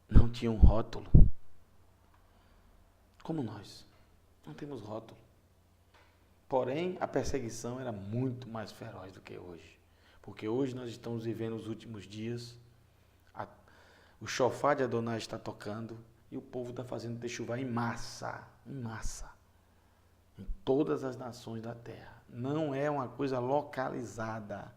Não tinham rótulo. Como nós. Não temos rótulo. Porém, a perseguição era muito mais feroz do que hoje. Porque hoje nós estamos vivendo os últimos dias. O chofar de Adonai está tocando e o povo está fazendo techuvá em massa. Em massa. Em todas as nações da terra. Não é uma coisa localizada.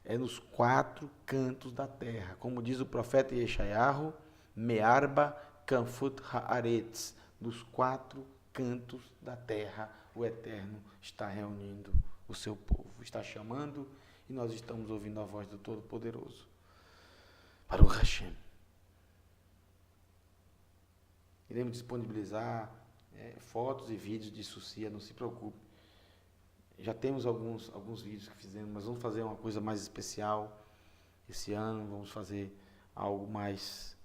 É nos 4 cantos da terra. Como diz o profeta Yeshayahu, Me'arba Kanfut Haaretz. Nos 4 cantos da terra, o Eterno está reunindo o seu povo. Está chamando e nós estamos ouvindo a voz do Todo-Poderoso. Baruch Hashem. Iremos disponibilizar fotos e vídeos de Sucia, não se preocupe. Já temos alguns vídeos que fizemos, mas vamos fazer uma coisa mais especial esse ano. Vamos fazer algo mais,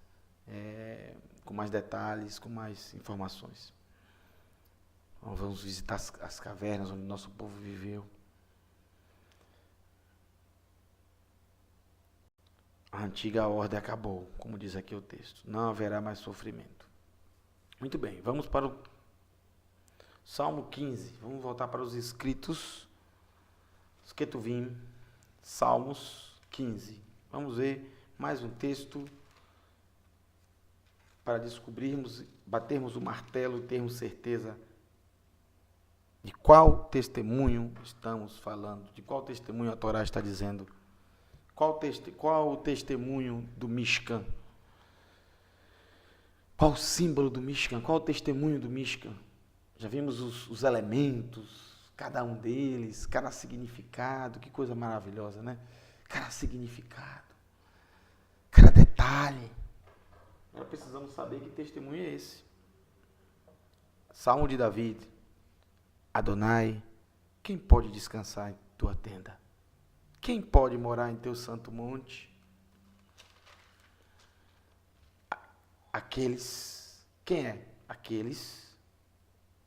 com mais detalhes, com mais informações. Vamos visitar as cavernas onde nosso povo viveu. A antiga ordem acabou, como diz aqui o texto. Não haverá mais sofrimento. Muito bem, vamos para o Salmo 15. Vamos voltar para os escritos. Os Ketuvim, Salmos 15. Vamos ver mais um texto para descobrirmos, batermos o martelo e termos certeza de qual testemunho estamos falando, de qual testemunho a Torá está dizendo. Qual o testemunho do Mishkan? Qual o símbolo do Mishkan? Qual o testemunho do Mishkan? Já vimos os elementos, cada um deles, cada significado, que coisa maravilhosa, né? Cada significado, cada detalhe. Agora precisamos saber que testemunho é esse. Salmo de Davi. Adonai, quem pode descansar em tua tenda? Quem pode morar em teu santo monte? Quem é? Aqueles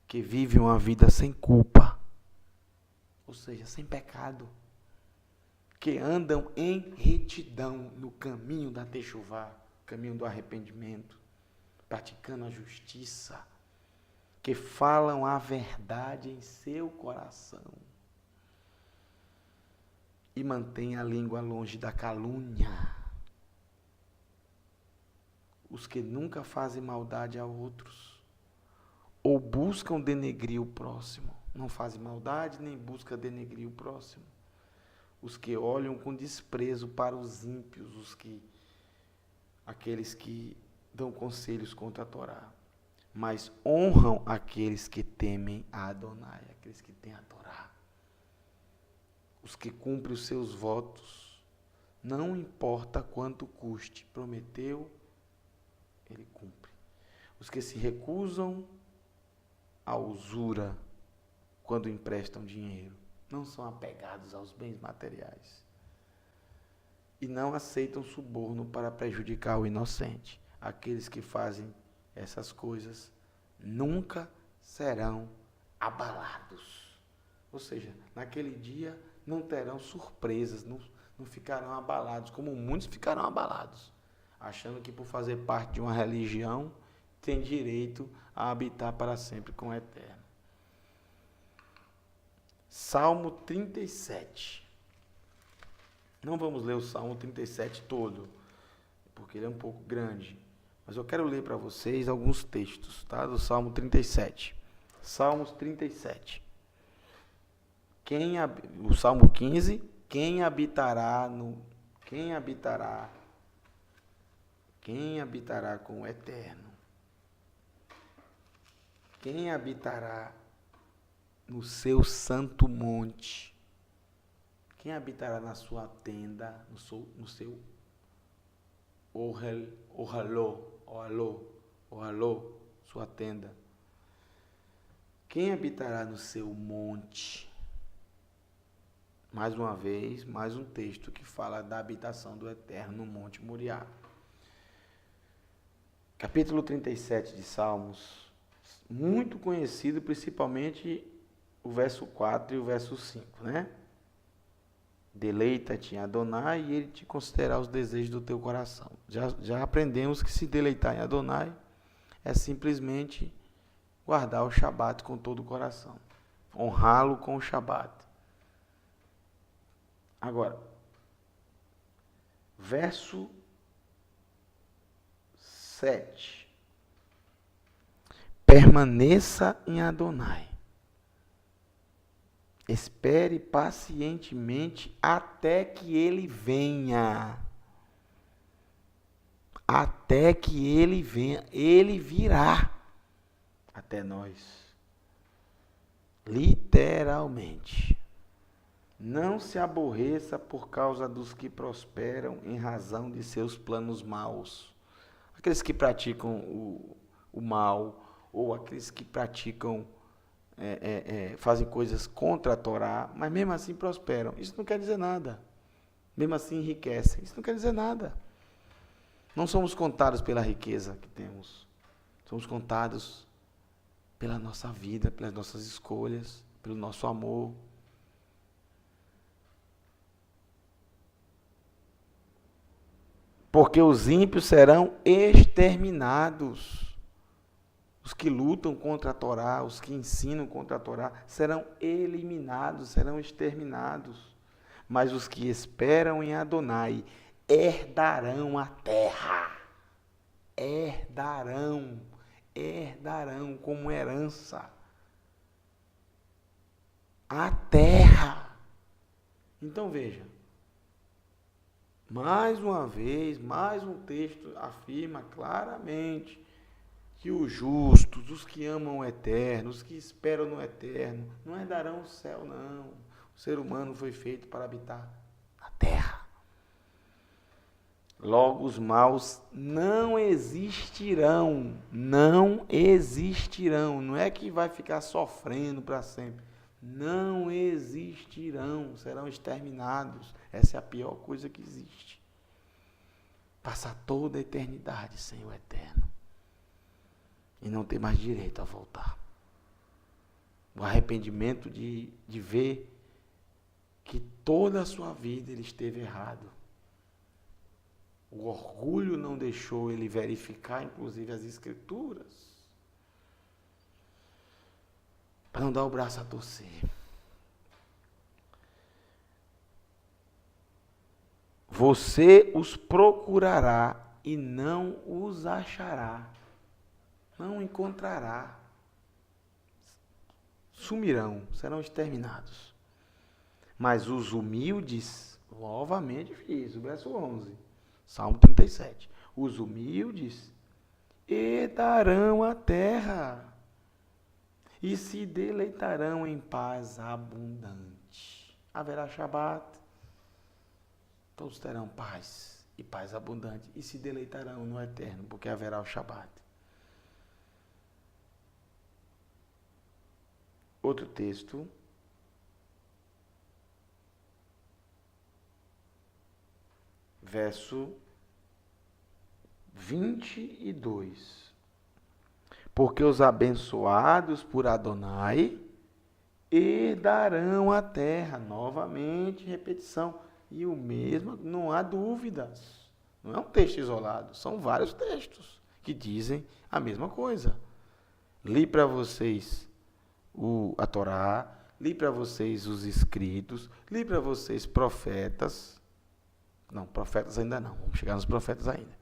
que vivem uma vida sem culpa, ou seja, sem pecado, que andam em retidão no caminho da techuvá, caminho do arrependimento, praticando a justiça, que falam a verdade em seu coração e mantêm a língua longe da calúnia. Os que nunca fazem maldade a outros, ou buscam denegrir o próximo. Não fazem maldade, nem buscam denegrir o próximo. Os que olham com desprezo para os ímpios, aqueles que dão conselhos contra a Torá. Mas honram aqueles que temem a Adonai, aqueles que têm a Torá. Os que cumprem os seus votos, não importa quanto custe, prometeu, ele cumpre. Os que se recusam à usura quando emprestam dinheiro, não são apegados aos bens materiais. E não aceitam suborno para prejudicar o inocente. Aqueles que fazem essas coisas nunca serão abalados. Ou seja, naquele dia não terão surpresas, não ficarão abalados, como muitos ficarão abalados, achando que por fazer parte de uma religião tem direito a habitar para sempre com o Eterno. Salmo 37. Não vamos ler o Salmo 37 todo, porque ele é um pouco grande. Mas eu quero ler para vocês alguns textos, tá? Do Salmo 37. Salmos 37. O Salmo 15. Quem habitará com o Eterno? Quem habitará no seu santo monte. Quem habitará na sua tenda, no seu ohalô, sua tenda? Quem habitará no seu monte? Mais uma vez, mais um texto que fala da habitação do Eterno no Monte Moriá. Capítulo 37 de Salmos, muito conhecido, principalmente o verso 4 e o verso 5, né? Deleita-te em Adonai e ele te concederá os desejos do teu coração. Já aprendemos que se deleitar em Adonai é simplesmente guardar o Shabat com todo o coração. Honrá-lo com o Shabat. Agora, verso 7. Permaneça em Adonai. Espere pacientemente até que ele venha. Até que ele venha. Ele virá até nós. Literalmente. Não se aborreça por causa dos que prosperam em razão de seus planos maus. Aqueles que praticam o mal, ou aqueles que praticam fazem coisas contra a Torá, mas mesmo assim prosperam. Isso não quer dizer nada. Mesmo assim enriquecem. Isso não quer dizer nada. Não somos contados pela riqueza que temos. Somos contados pela nossa vida, pelas nossas escolhas, pelo nosso amor. Porque os ímpios serão exterminados. Os que lutam contra a Torá, os que ensinam contra a Torá, serão eliminados, serão exterminados. Mas os que esperam em Adonai herdarão a terra. Herdarão como herança a terra. Então veja, mais uma vez, mais um texto afirma claramente que os justos, os que amam o Eterno, os que esperam no Eterno, não herdarão o céu, não. O ser humano foi feito para habitar na terra. Logo, os maus não existirão. Não existirão. Não é que vai ficar sofrendo para sempre. Não existirão. Serão exterminados. Essa é a pior coisa que existe. Passar toda a eternidade sem o Eterno. E não ter mais direito a voltar. O arrependimento de ver que toda a sua vida ele esteve errado. O orgulho não deixou ele verificar, inclusive, as Escrituras. Para não dar o braço a torcer. Você os procurará e não os achará. Não encontrará. Sumirão, serão exterminados. Mas os humildes, novamente fiz, o verso 11, Salmo 37. Os humildes herdarão a terra e se deleitarão em paz abundante. Haverá Shabat, todos terão paz e paz abundante e se deleitarão no Eterno, porque haverá o Shabat. Outro texto, verso 22. Porque os abençoados por Adonai herdarão a terra. Novamente, repetição. E o mesmo, não há dúvidas. Não é um texto isolado, são vários textos que dizem a mesma coisa. Li para vocês a Torá, li para vocês os escritos, li para vocês profetas. Não, profetas ainda não, vamos chegar nos profetas ainda.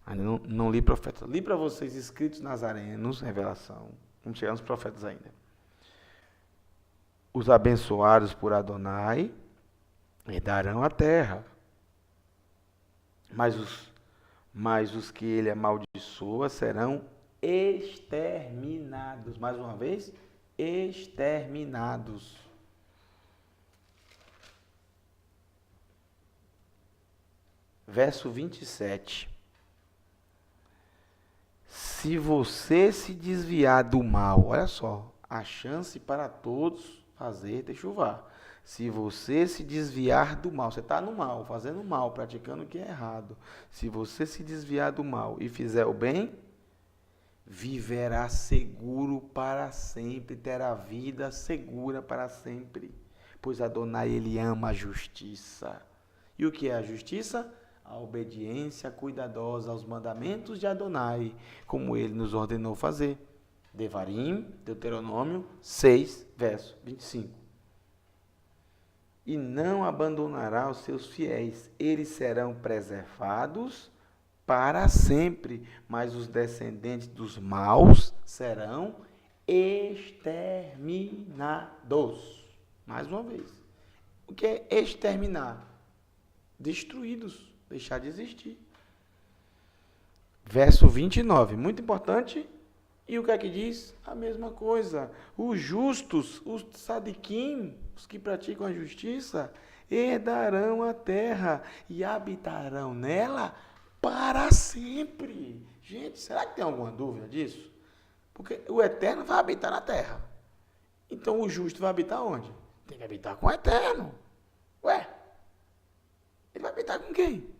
Ainda não li profetas. Li para vocês escritos nazarenos, revelação. Vamos chegar nos profetas ainda. Os abençoados por Adonai herdarão a terra. Mas os que ele amaldiçoa serão exterminados. Mais uma vez, exterminados. Verso 27. Se você se desviar do mal, olha só, a chance para todos fazer techuvá. Se você se desviar do mal, você está no mal, fazendo mal, praticando o que é errado. Se você se desviar do mal e fizer o bem, viverá seguro para sempre, terá vida segura para sempre. Pois Adonai, ele ama a justiça. E o que é a justiça? A obediência cuidadosa aos mandamentos de Adonai, como ele nos ordenou fazer. Devarim, Deuteronômio 6, verso 25. E não abandonará os seus fiéis, eles serão preservados para sempre, mas os descendentes dos maus serão exterminados. Mais uma vez. O que é exterminar? Destruídos, deixar de existir. Verso 29, muito importante. E o que é que diz? A mesma coisa. Os justos, os sadiquim, os que praticam a justiça, herdarão a terra e habitarão nela para sempre. Gente, será que tem alguma dúvida disso? Porque o eterno vai habitar na terra. Então o justo vai habitar onde? Tem que habitar com o eterno. Ué, ele vai habitar com quem?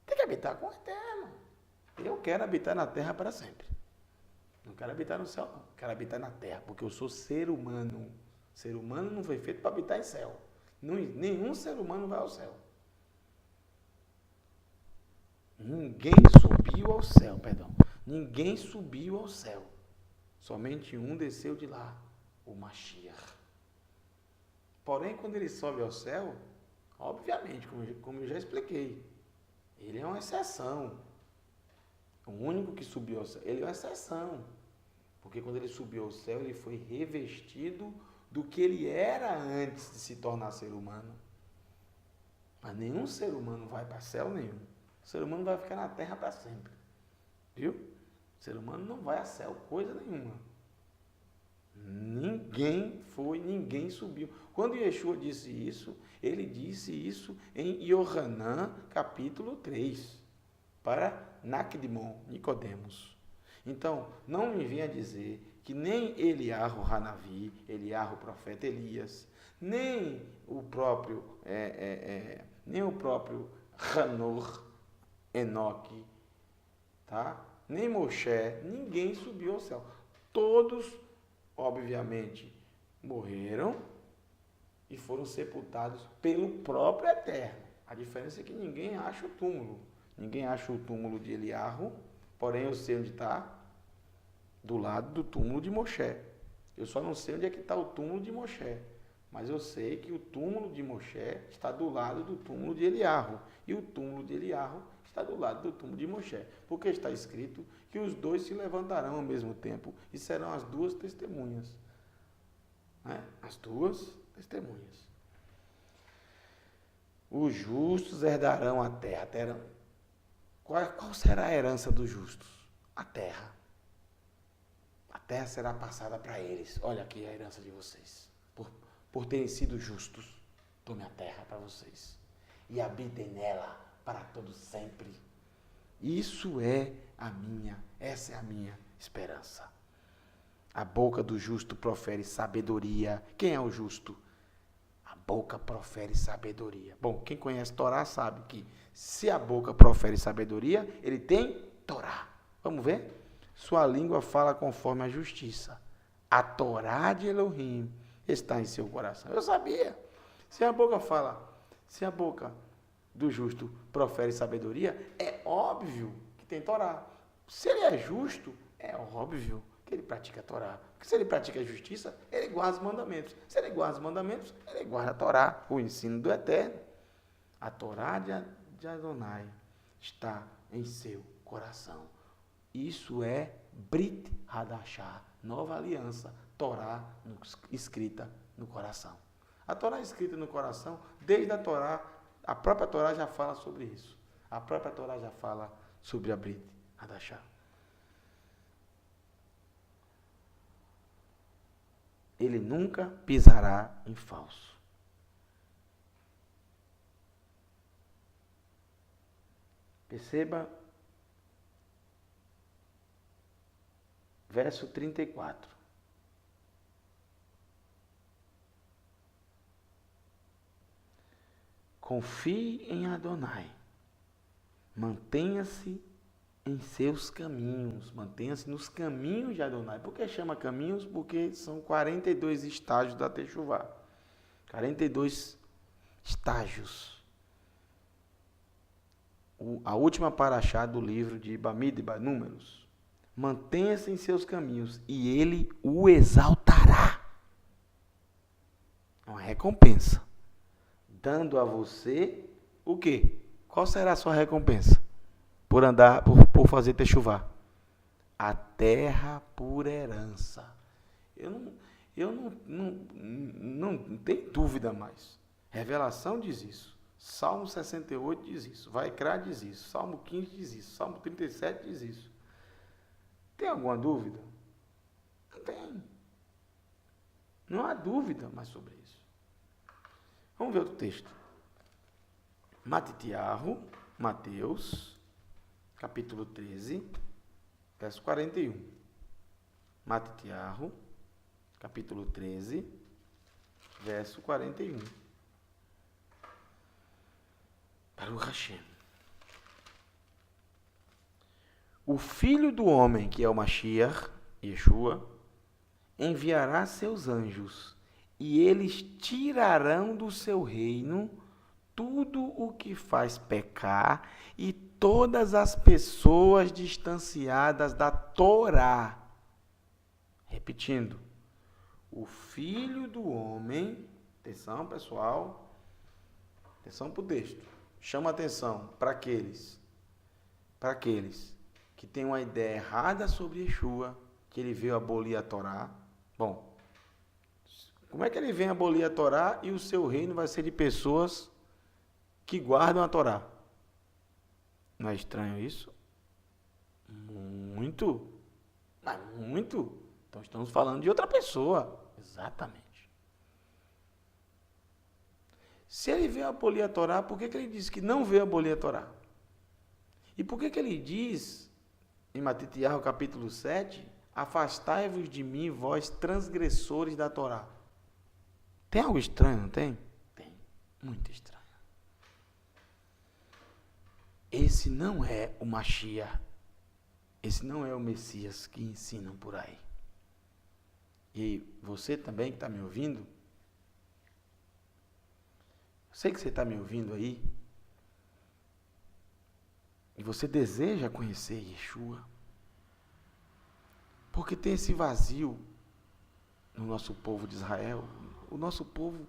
Tem que habitar com o eterno. Eu quero habitar na terra para sempre. Não quero habitar no céu, não. Quero habitar na terra, porque eu sou ser humano. Ser humano não foi feito para habitar em céu. Nenhum ser humano vai ao céu. Ninguém subiu ao céu, perdão. Ninguém subiu ao céu. Somente um desceu de lá, o Mashiach. Porém, quando ele sobe ao céu, obviamente, como eu já expliquei, ele é uma exceção. O único que subiu ao céu, ele é uma exceção. Porque quando ele subiu ao céu, ele foi revestido do que ele era antes de se tornar ser humano. Mas nenhum ser humano vai para céu nenhum. O ser humano vai ficar na terra para sempre. Viu? O ser humano não vai a céu, coisa nenhuma. Ninguém subiu. Quando Yeshua disse isso, ele disse isso em Yohanan, capítulo 3, para Nakdimon, Nicodemos. Então, não me venha dizer que nem Eliarro Hanavi, Eliarro profeta Elias, nem o próprio Hanor, Enoque, tá? Nem Moshe, ninguém subiu ao céu. Todos, obviamente, morreram e foram sepultados pelo próprio Eterno. A diferença é que ninguém acha o túmulo. Ninguém acha o túmulo de Eliarro, porém eu sei onde está, do lado do túmulo de Moshe. Eu só não sei onde é que está o túmulo de Moshe, mas eu sei que o túmulo de Moshe está do lado do túmulo de Eliarro, e o túmulo de Eliarro está do lado do túmulo de Moshe, porque está escrito que os dois se levantarão ao mesmo tempo e serão as duas testemunhas. Né? As duas testemunhas. Os justos herdarão a terra. Qual será a herança dos justos? A terra. A terra será passada para eles. Olha aqui a herança de vocês. Por terem sido justos, tome a terra para vocês. E habitem nela para todo sempre. Essa é a minha esperança. A boca do justo profere sabedoria. Quem é o justo? A boca profere sabedoria. Bom, quem conhece Torá sabe que se a boca profere sabedoria, ele tem Torá. Vamos ver? Sua língua fala conforme a justiça. A Torá de Elohim está em seu coração. Eu sabia. Se a boca do justo profere sabedoria, é óbvio que tem Torá. Se ele é justo, é óbvio que ele pratica a Torá. Porque se ele pratica a justiça, ele guarda os mandamentos. Se ele guarda os mandamentos, ele guarda a Torá, o ensino do Eterno. A Torá de Adonai está em seu coração. Isso é Brit Hadashah, nova aliança, Torá escrita no coração. A Torá escrita no coração, desde a Torá, a própria Torá já fala sobre isso. A própria Torá já fala sobre a Brit Hadashah. ele nunca pisará em falso. Perceba, verso 34. Confie em Adonai, mantenha-se em seus caminhos, mantenha-se nos caminhos de Adonai. Por que chama caminhos? Porque são 42 estágios da Techuvá, 42 estágios. A última paraxá do livro de Bamidbar, Números. Mantenha-se em seus caminhos e ele o exaltará. É uma recompensa. Dando a você o quê? Qual será a sua recompensa? Por andar, por fazer Techuvá? A terra por herança. Eu não tenho dúvida mais. Revelação diz isso. Salmo 68 diz isso. Vaikra diz isso. Salmo 15 diz isso. Salmo 37 diz isso. Tem alguma dúvida? Não tem. Não há dúvida mais sobre isso. Vamos ver outro texto. Mateus, capítulo 13, verso 41. Mateus, capítulo 13, verso 41. Baruch Hashem. O Filho do Homem, que é o Mashiach, Yeshua, enviará seus anjos, e eles tirarão do seu reino tudo o que faz pecar e todas as pessoas distanciadas da Torá. Repetindo, o Filho do Homem, atenção pessoal, atenção para o texto, chama atenção para aqueles que têm uma ideia errada sobre Yeshua, que ele veio abolir a Torá. Bom, como é que ele vem abolir a Torá e o seu reino vai ser de pessoas que guardam a Torá? Não é estranho isso? Muito. Mas muito. Então estamos falando de outra pessoa. Exatamente. Se ele veio abolir a Torá, por que ele disse que não veio abolir a Torá? E por que ele diz, em Mateus capítulo 7, afastai-vos de mim, vós transgressores da Torá? Tem algo estranho, não tem? Tem. Muito estranho. Esse não é o Mashiach. Esse não é o Messias que ensinam por aí. E você também que está me ouvindo, eu sei que você está me ouvindo aí, e você deseja conhecer Yeshua, porque tem esse vazio no nosso povo de Israel. O nosso povo,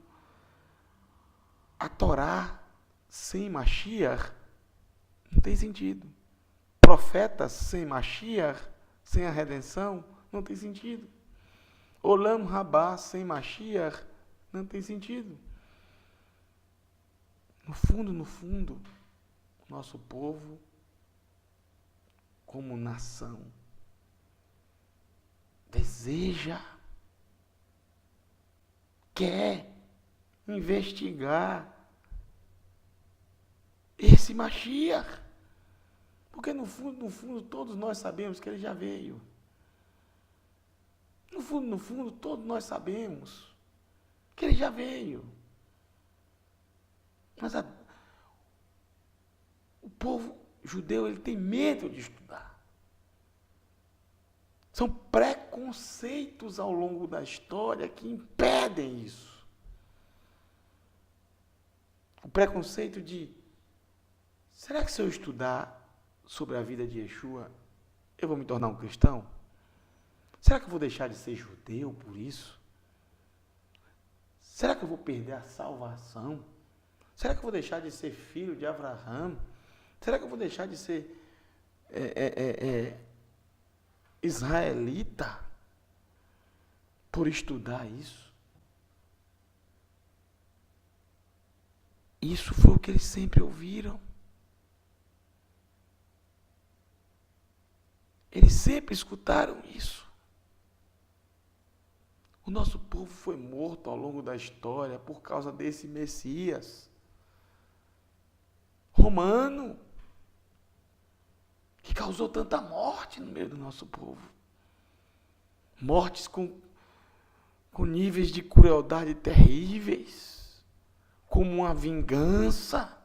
a Torá sem Mashiach não tem sentido. Profetas sem Mashiach, sem a redenção, não tem sentido. Olam Rabá sem Mashiach, não tem sentido. No fundo, nosso povo, como nação, deseja, quer investigar esse Mashiach. Porque no fundo, todos nós sabemos que ele já veio. No fundo, todos nós sabemos que ele já veio. Mas o povo judeu, ele tem medo de estudar. São preconceitos ao longo da história que impedem isso. O preconceito de, será que se eu estudar sobre a vida de Yeshua, eu vou me tornar um cristão? Será que eu vou deixar de ser judeu por isso? Será que eu vou perder a salvação? Será que eu vou deixar de ser filho de Abraão? Será que eu vou deixar de ser israelita por estudar isso? Isso foi o que eles sempre ouviram. Eles sempre escutaram isso. O nosso povo foi morto ao longo da história por causa desse Messias romano, que causou tanta morte no meio do nosso povo. Mortes com níveis de crueldade terríveis, como uma vingança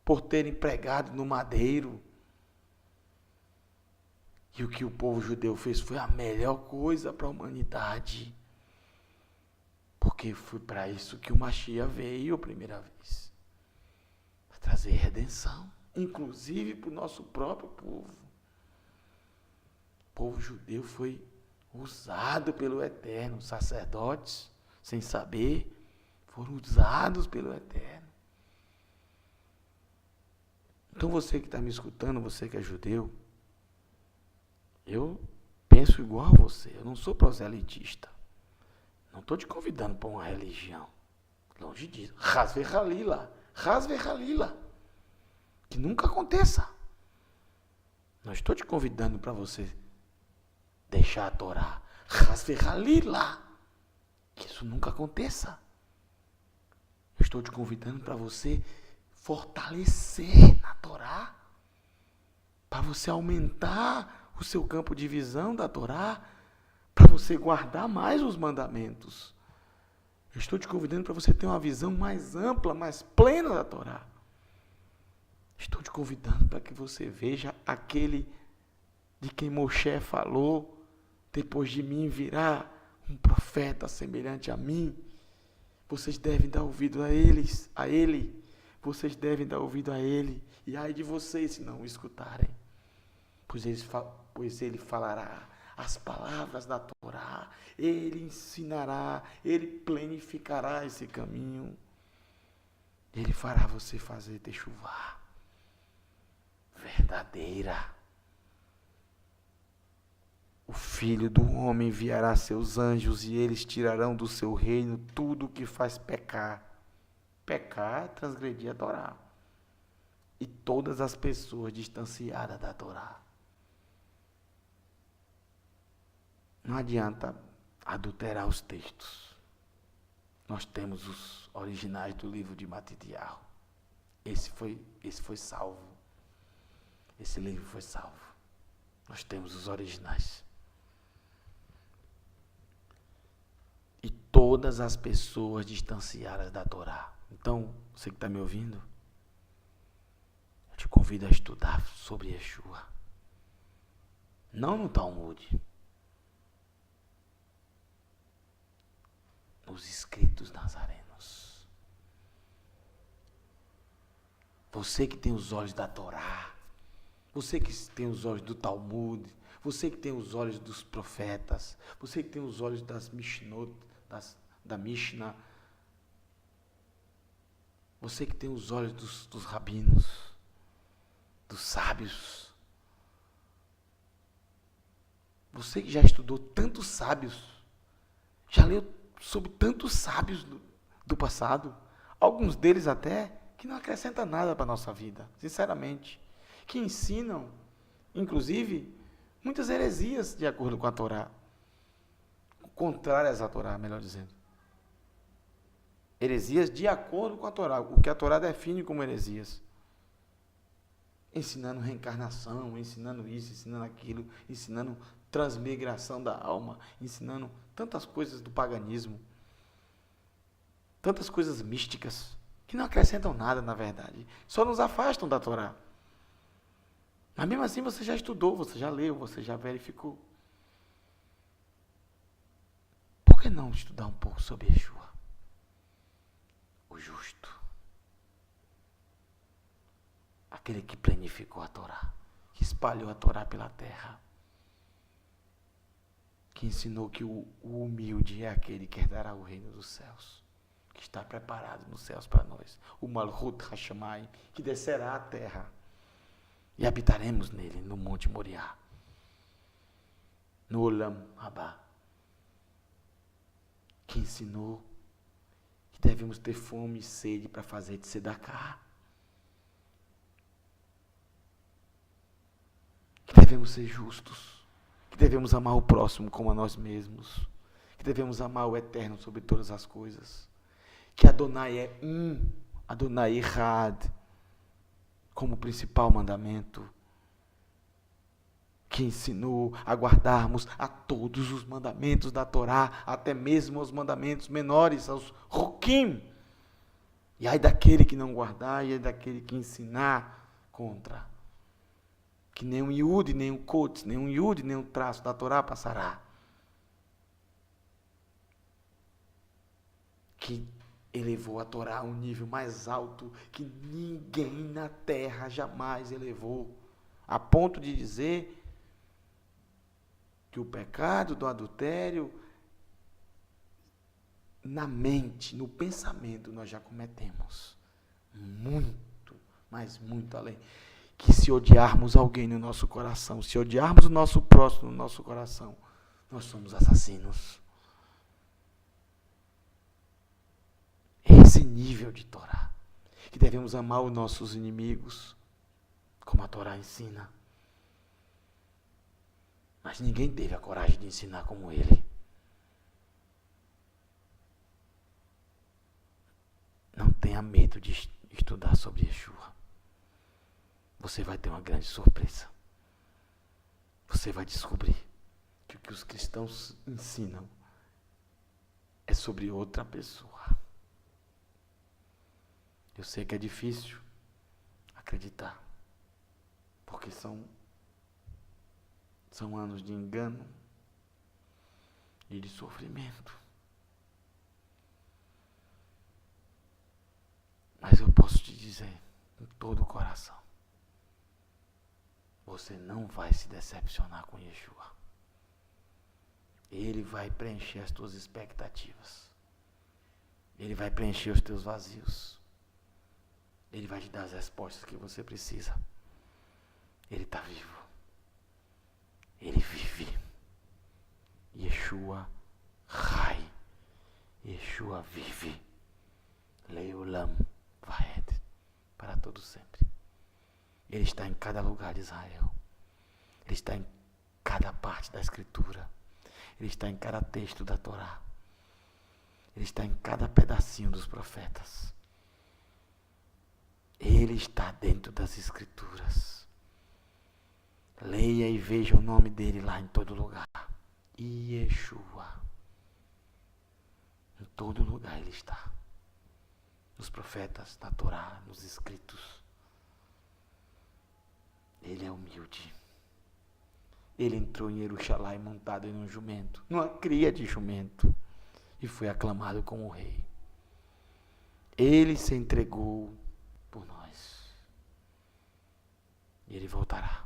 por terem pregado no madeiro. E o que o povo judeu fez foi a melhor coisa para a humanidade. Porque foi para isso que o Mashiach veio a primeira vez. Para trazer redenção, inclusive para o nosso próprio povo. O povo judeu foi usado pelo Eterno. Os sacerdotes, sem saber, foram usados pelo Eterno. Então você que está me escutando, você que é judeu, eu penso igual a você. Eu não sou proselitista. Não estou te convidando para uma religião. Longe disso. Hasve Halila. Hasve Halila. Que nunca aconteça. Não estou te convidando para você deixar a Torá. Hasve Halila. Que isso nunca aconteça. Eu estou te convidando para você fortalecer na Torá. Para você aumentar o seu campo de visão da Torá. Para você guardar mais os mandamentos. Eu estou te convidando para você ter uma visão mais ampla, mais plena da Torá. Estou te convidando para que você veja aquele de quem Moshe falou: depois de mim virá um profeta semelhante a mim. Vocês devem dar ouvido a ele. Vocês devem dar ouvido a ele. E ai de vocês se não o escutarem. Pois ele falará as palavras da Torá, ele ensinará, ele planificará esse caminho, ele fará você fazer techuvá verdadeira. O Filho do Homem enviará seus anjos e eles tirarão do seu reino tudo o que faz pecar. Pecar é transgredir a Torá. E todas as pessoas distanciadas da Torá. Não adianta adulterar os textos. Nós temos os originais do livro de Matitiyahu. Esse foi salvo. Esse livro foi salvo. Nós temos os originais. E todas as pessoas distanciadas da Torá. Então, você que está me ouvindo, eu te convido a estudar sobre Yeshua. Não no Talmud. Os escritos nazarenos. Você que tem os olhos da Torá, você que tem os olhos do Talmud, você que tem os olhos dos profetas, você que tem os olhos das Mishnot, da Mishnah, você que tem os olhos dos rabinos, dos sábios, você que já estudou tantos sábios, já leu sobre tantos sábios do passado, alguns deles até que não acrescentam nada para a nossa vida, sinceramente, que ensinam, inclusive, muitas heresias de acordo com a Torá, contrárias à Torá, melhor dizendo. Heresias de acordo com a Torá, o que a Torá define como heresias. Ensinando reencarnação, ensinando isso, ensinando aquilo, ensinando transmigração da alma, ensinando tantas coisas do paganismo, tantas coisas místicas, que não acrescentam nada, na verdade, só nos afastam da Torá. Mas mesmo assim você já estudou, você já leu, você já verificou. Por que não estudar um pouco sobre Yeshua? O justo. Aquele que planificou a Torá, que espalhou a Torá pela terra, que ensinou que o humilde é aquele que herdará o reino dos céus, que está preparado nos céus para nós. O Malhut Hashamai, que descerá à terra, e habitaremos nele, no Monte Moriá, no Olam Rabá, que ensinou que devemos ter fome e sede para fazer de tzedakah, que devemos ser justos, que devemos amar o próximo como a nós mesmos, que devemos amar o Eterno sobre todas as coisas, que Adonai é Adonai Errad, como principal mandamento, que ensinou a guardarmos a todos os mandamentos da Torá, até mesmo os mandamentos menores, aos Rukim. E ai daquele que não guardar, e ai daquele que ensinar contra. Que nem um iude, nem um cotes, nem um iude, nem um traço da Torá passará. Que elevou a Torá a um nível mais alto que ninguém na terra jamais elevou. A ponto de dizer que o pecado do adultério, na mente, no pensamento, nós já cometemos. Muito, mas muito além. Que se odiarmos alguém no nosso coração, se odiarmos o nosso próximo no nosso coração, nós somos assassinos. Esse nível de Torá. Que devemos amar os nossos inimigos, como a Torá ensina. Mas ninguém teve a coragem de ensinar como ele. Não tenha medo de estudar sobre Yeshua. Você vai ter uma grande surpresa. Você vai descobrir que o que os cristãos ensinam é sobre outra pessoa. Eu sei que é difícil acreditar, porque são anos de engano e de sofrimento. Mas eu posso te dizer, com todo o coração, você não vai se decepcionar com Yeshua. Ele vai preencher as tuas expectativas. Ele vai preencher os teus vazios. Ele vai te dar as respostas que você precisa. Ele está vivo. Ele vive. Yeshua Rai. Yeshua vive. Leolam Vaed. Para todo sempre. Ele está em cada lugar de Israel. Ele está em cada parte da Escritura. Ele está em cada texto da Torá. Ele está em cada pedacinho dos profetas. Ele está dentro das Escrituras. Leia e veja o nome dele lá em todo lugar. Yeshua. Em todo lugar ele está. Nos profetas, na Torá, nos escritos. Ele é humilde. Ele entrou em Jerusalém montado em um jumento, numa cria de jumento, e foi aclamado como rei. Ele se entregou por nós. E ele voltará.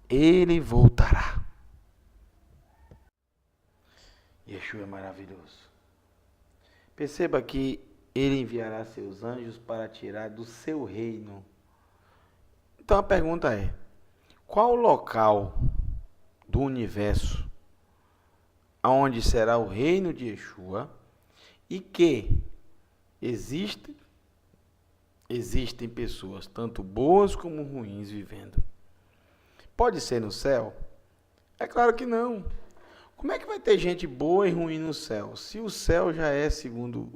Ele voltará. Yeshua é maravilhoso. Perceba que ele enviará seus anjos para tirar do seu reino. Então a pergunta é: qual o local do universo aonde será o reino de Yeshua e que existem pessoas tanto boas como ruins vivendo? Pode ser no céu? É claro que não. Como é que vai ter gente boa e ruim no céu? Se o céu já é, segundo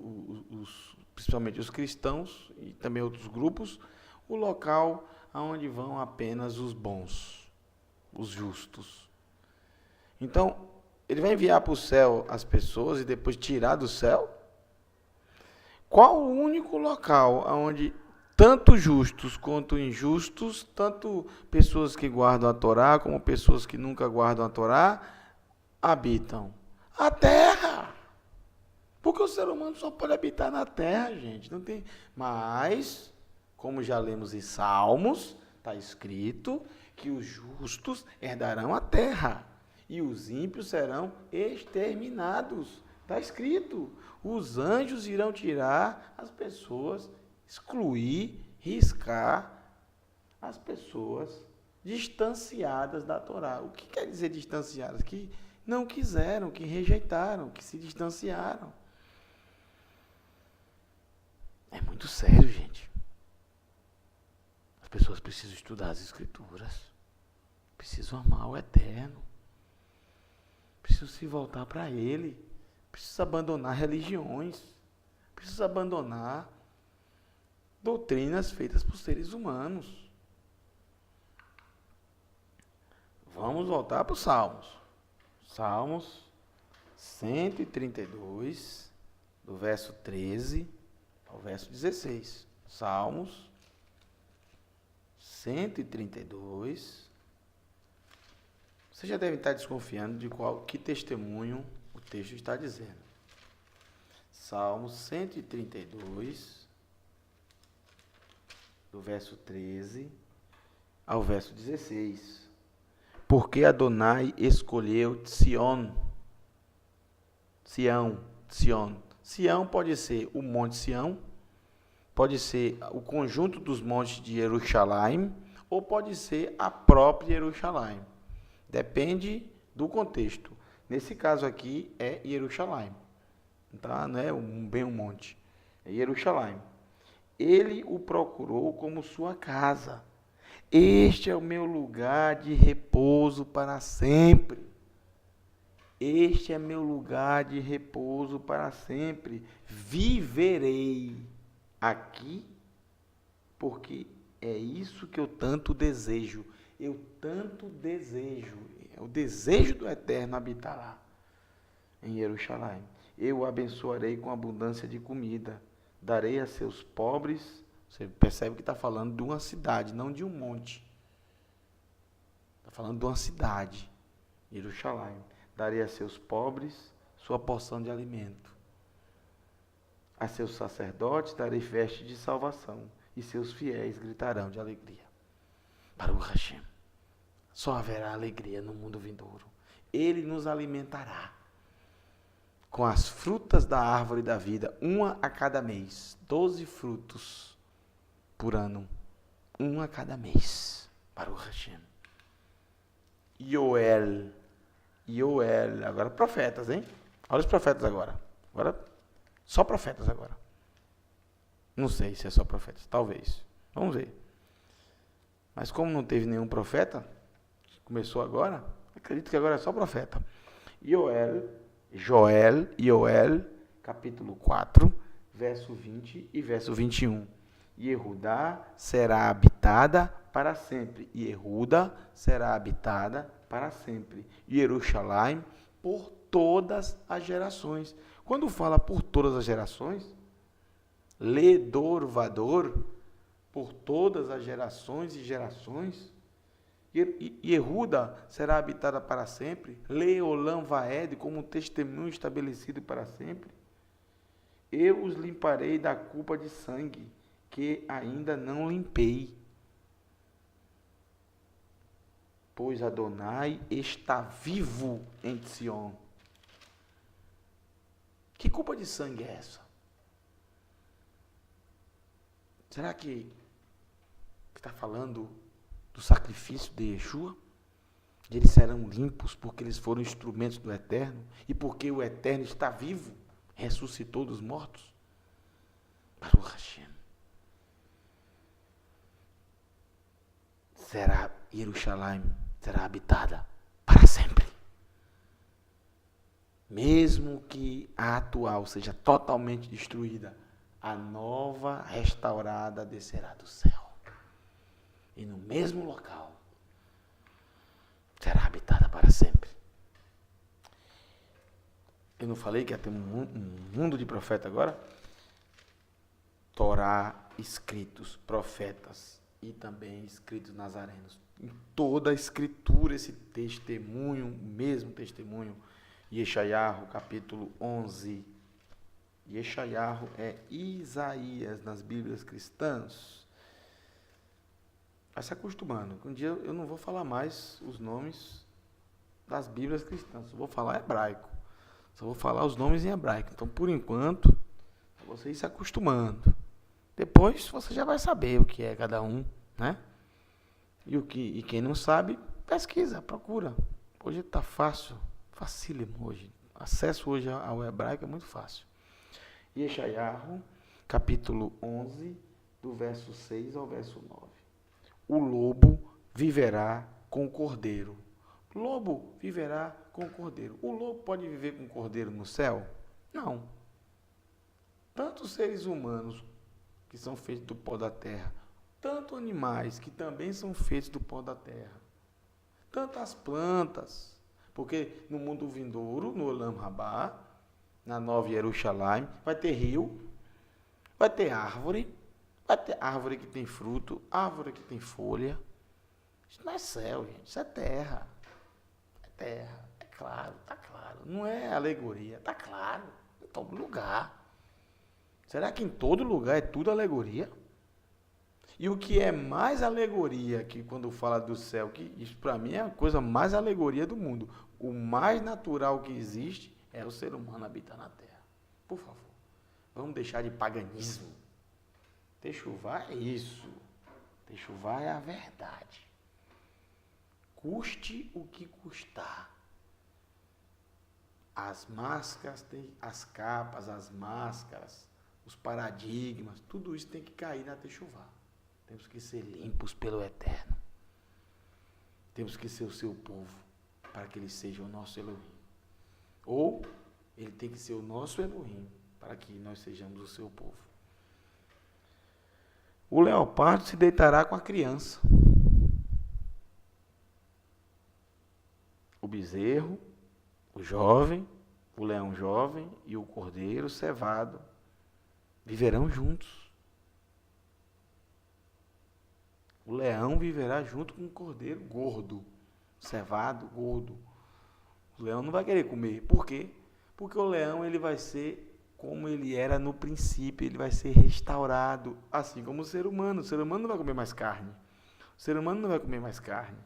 principalmente os cristãos e também outros grupos, o local aonde vão apenas os bons, os justos. Então, ele vai enviar para o céu as pessoas e depois tirar do céu? Qual o único local onde tanto justos quanto injustos, tanto pessoas que guardam a Torá como pessoas que nunca guardam a Torá, habitam? A terra. Porque o ser humano só pode habitar na terra, gente. Não tem. Mas, como já lemos em Salmos, está escrito que os justos herdarão a terra e os ímpios serão exterminados. Está escrito. Os anjos irão tirar as pessoas, excluir, riscar as pessoas distanciadas da Torá. O que quer dizer distanciadas? Que não quiseram, que rejeitaram, que se distanciaram. É muito sério, gente. As pessoas precisam estudar as Escrituras. Preciso amar o Eterno. Preciso se voltar para Ele. Preciso abandonar religiões. Preciso abandonar doutrinas feitas por seres humanos. Vamos voltar para os Salmos. Salmos 132, do verso 13 ao verso 16. Salmos 132. Você já deve estar desconfiando de que testemunho o texto está dizendo. Salmos 132, do verso 13 ao verso 16. Porque Adonai escolheu Sião. Sião pode ser o Monte Sião, pode ser o conjunto dos montes de Jerusalém, ou pode ser a própria Jerusalém. Depende do contexto. Nesse caso aqui é Jerusalém. Tá? Não é bem um monte. É Jerusalém. Ele o procurou como sua casa. Este é o meu lugar de repouso para sempre. Este é meu lugar de repouso para sempre. Viverei aqui, porque é isso que eu tanto desejo. Eu tanto desejo. É o desejo do Eterno habitar lá, em Jerusalém. Eu o abençoarei com abundância de comida. Darei a seus pobres. Você percebe que está falando de uma cidade, não de um monte. Está falando de uma cidade, Jerusalém. Darei a seus pobres sua porção de alimento. A seus sacerdotes darei veste de salvação, e seus fiéis gritarão de alegria. Baruch Hashem. Só haverá alegria no mundo vindouro. Ele nos alimentará com as frutas da árvore da vida, uma a cada mês. 12 frutos por ano, um a cada mês. Baruch Hashem. Yoel, agora profetas, hein? Olha os profetas agora. Só profetas agora. Não sei se é só profetas, talvez. Vamos ver. Mas como não teve nenhum profeta, começou agora, acredito que agora é só profeta. Joel, capítulo 4, verso 20 e verso 21. Yehudá será habitada para sempre. Yehuda será habitada para sempre. Jerusalém por todas as gerações. Quando fala por todas as gerações, ledorvador, por todas as gerações e gerações. Yehuda será habitada para sempre. Leolam vaed, como um testemunho estabelecido para sempre. Eu os limparei da culpa de sangue, que ainda não limpei. Pois Adonai está vivo em Sião. Que culpa de sangue é essa? Será que está falando do sacrifício de Yeshua? Eles serão limpos porque eles foram instrumentos do Eterno e porque o Eterno está vivo, ressuscitou dos mortos? Baruch Hashem. Jerusalém será habitada para sempre. Mesmo que a atual seja totalmente destruída, a nova restaurada descerá do céu. E no mesmo local será habitada para sempre. Eu não falei que ia ter um mundo de profeta agora? Torá, escritos, profetas e também escritos nazarenos. Em toda a escritura, esse testemunho, o mesmo testemunho, Yeshayahu, capítulo 11. Yeshayahu é Isaías nas Bíblias cristãs. Vai se acostumando. Um dia eu não vou falar mais os nomes das Bíblias cristãs. Só vou falar hebraico. Só vou falar os nomes em hebraico. Então, por enquanto, é você ir se acostumando. Depois você já vai saber o que é cada um, né? E quem não sabe, pesquisa, procura. Hoje está fácil, facílimo hoje. Acesso hoje ao hebraico é muito fácil. Yeshayahu, capítulo 11, do verso 6 ao verso 9. O lobo viverá com o cordeiro. O lobo viverá com o cordeiro. O lobo pode viver com o cordeiro no céu? Não. Tanto os seres humanos, que são feitos do pó da terra, tanto animais, que também são feitos do pó da terra, tanto as plantas, porque no mundo vindouro, no Olam Rabá, na Nova Jerusalém, vai ter rio, vai ter árvore que tem fruto, árvore que tem folha. Isso não é céu, gente, isso é terra. É terra, é claro, tá claro. Não é alegoria, tá claro, em todo lugar. Será que em todo lugar é tudo alegoria? E o que é mais alegoria, que quando fala do céu, que isso para mim é a coisa mais alegoria do mundo. O mais natural que existe é o ser humano habitar na terra. Por favor, vamos deixar de paganismo. Techuvá é isso. Techuvá é a verdade. Custe o que custar. As máscaras, as capas, as máscaras, os paradigmas, tudo isso tem que cair na Techuvá. Temos que ser limpos pelo Eterno. Temos que ser o seu povo, para que ele seja o nosso Elohim. Ou ele tem que ser o nosso Elohim, para que nós sejamos o seu povo. O leopardo se deitará com a criança. O bezerro, o jovem, o leão jovem e o cordeiro cevado viverão juntos. O leão viverá junto com o cordeiro gordo, cevado, gordo. O leão não vai querer comer. Por quê? Porque o leão ele vai ser como ele era no princípio, ele vai ser restaurado, assim como o ser humano. O ser humano não vai comer mais carne. O ser humano não vai comer mais carne.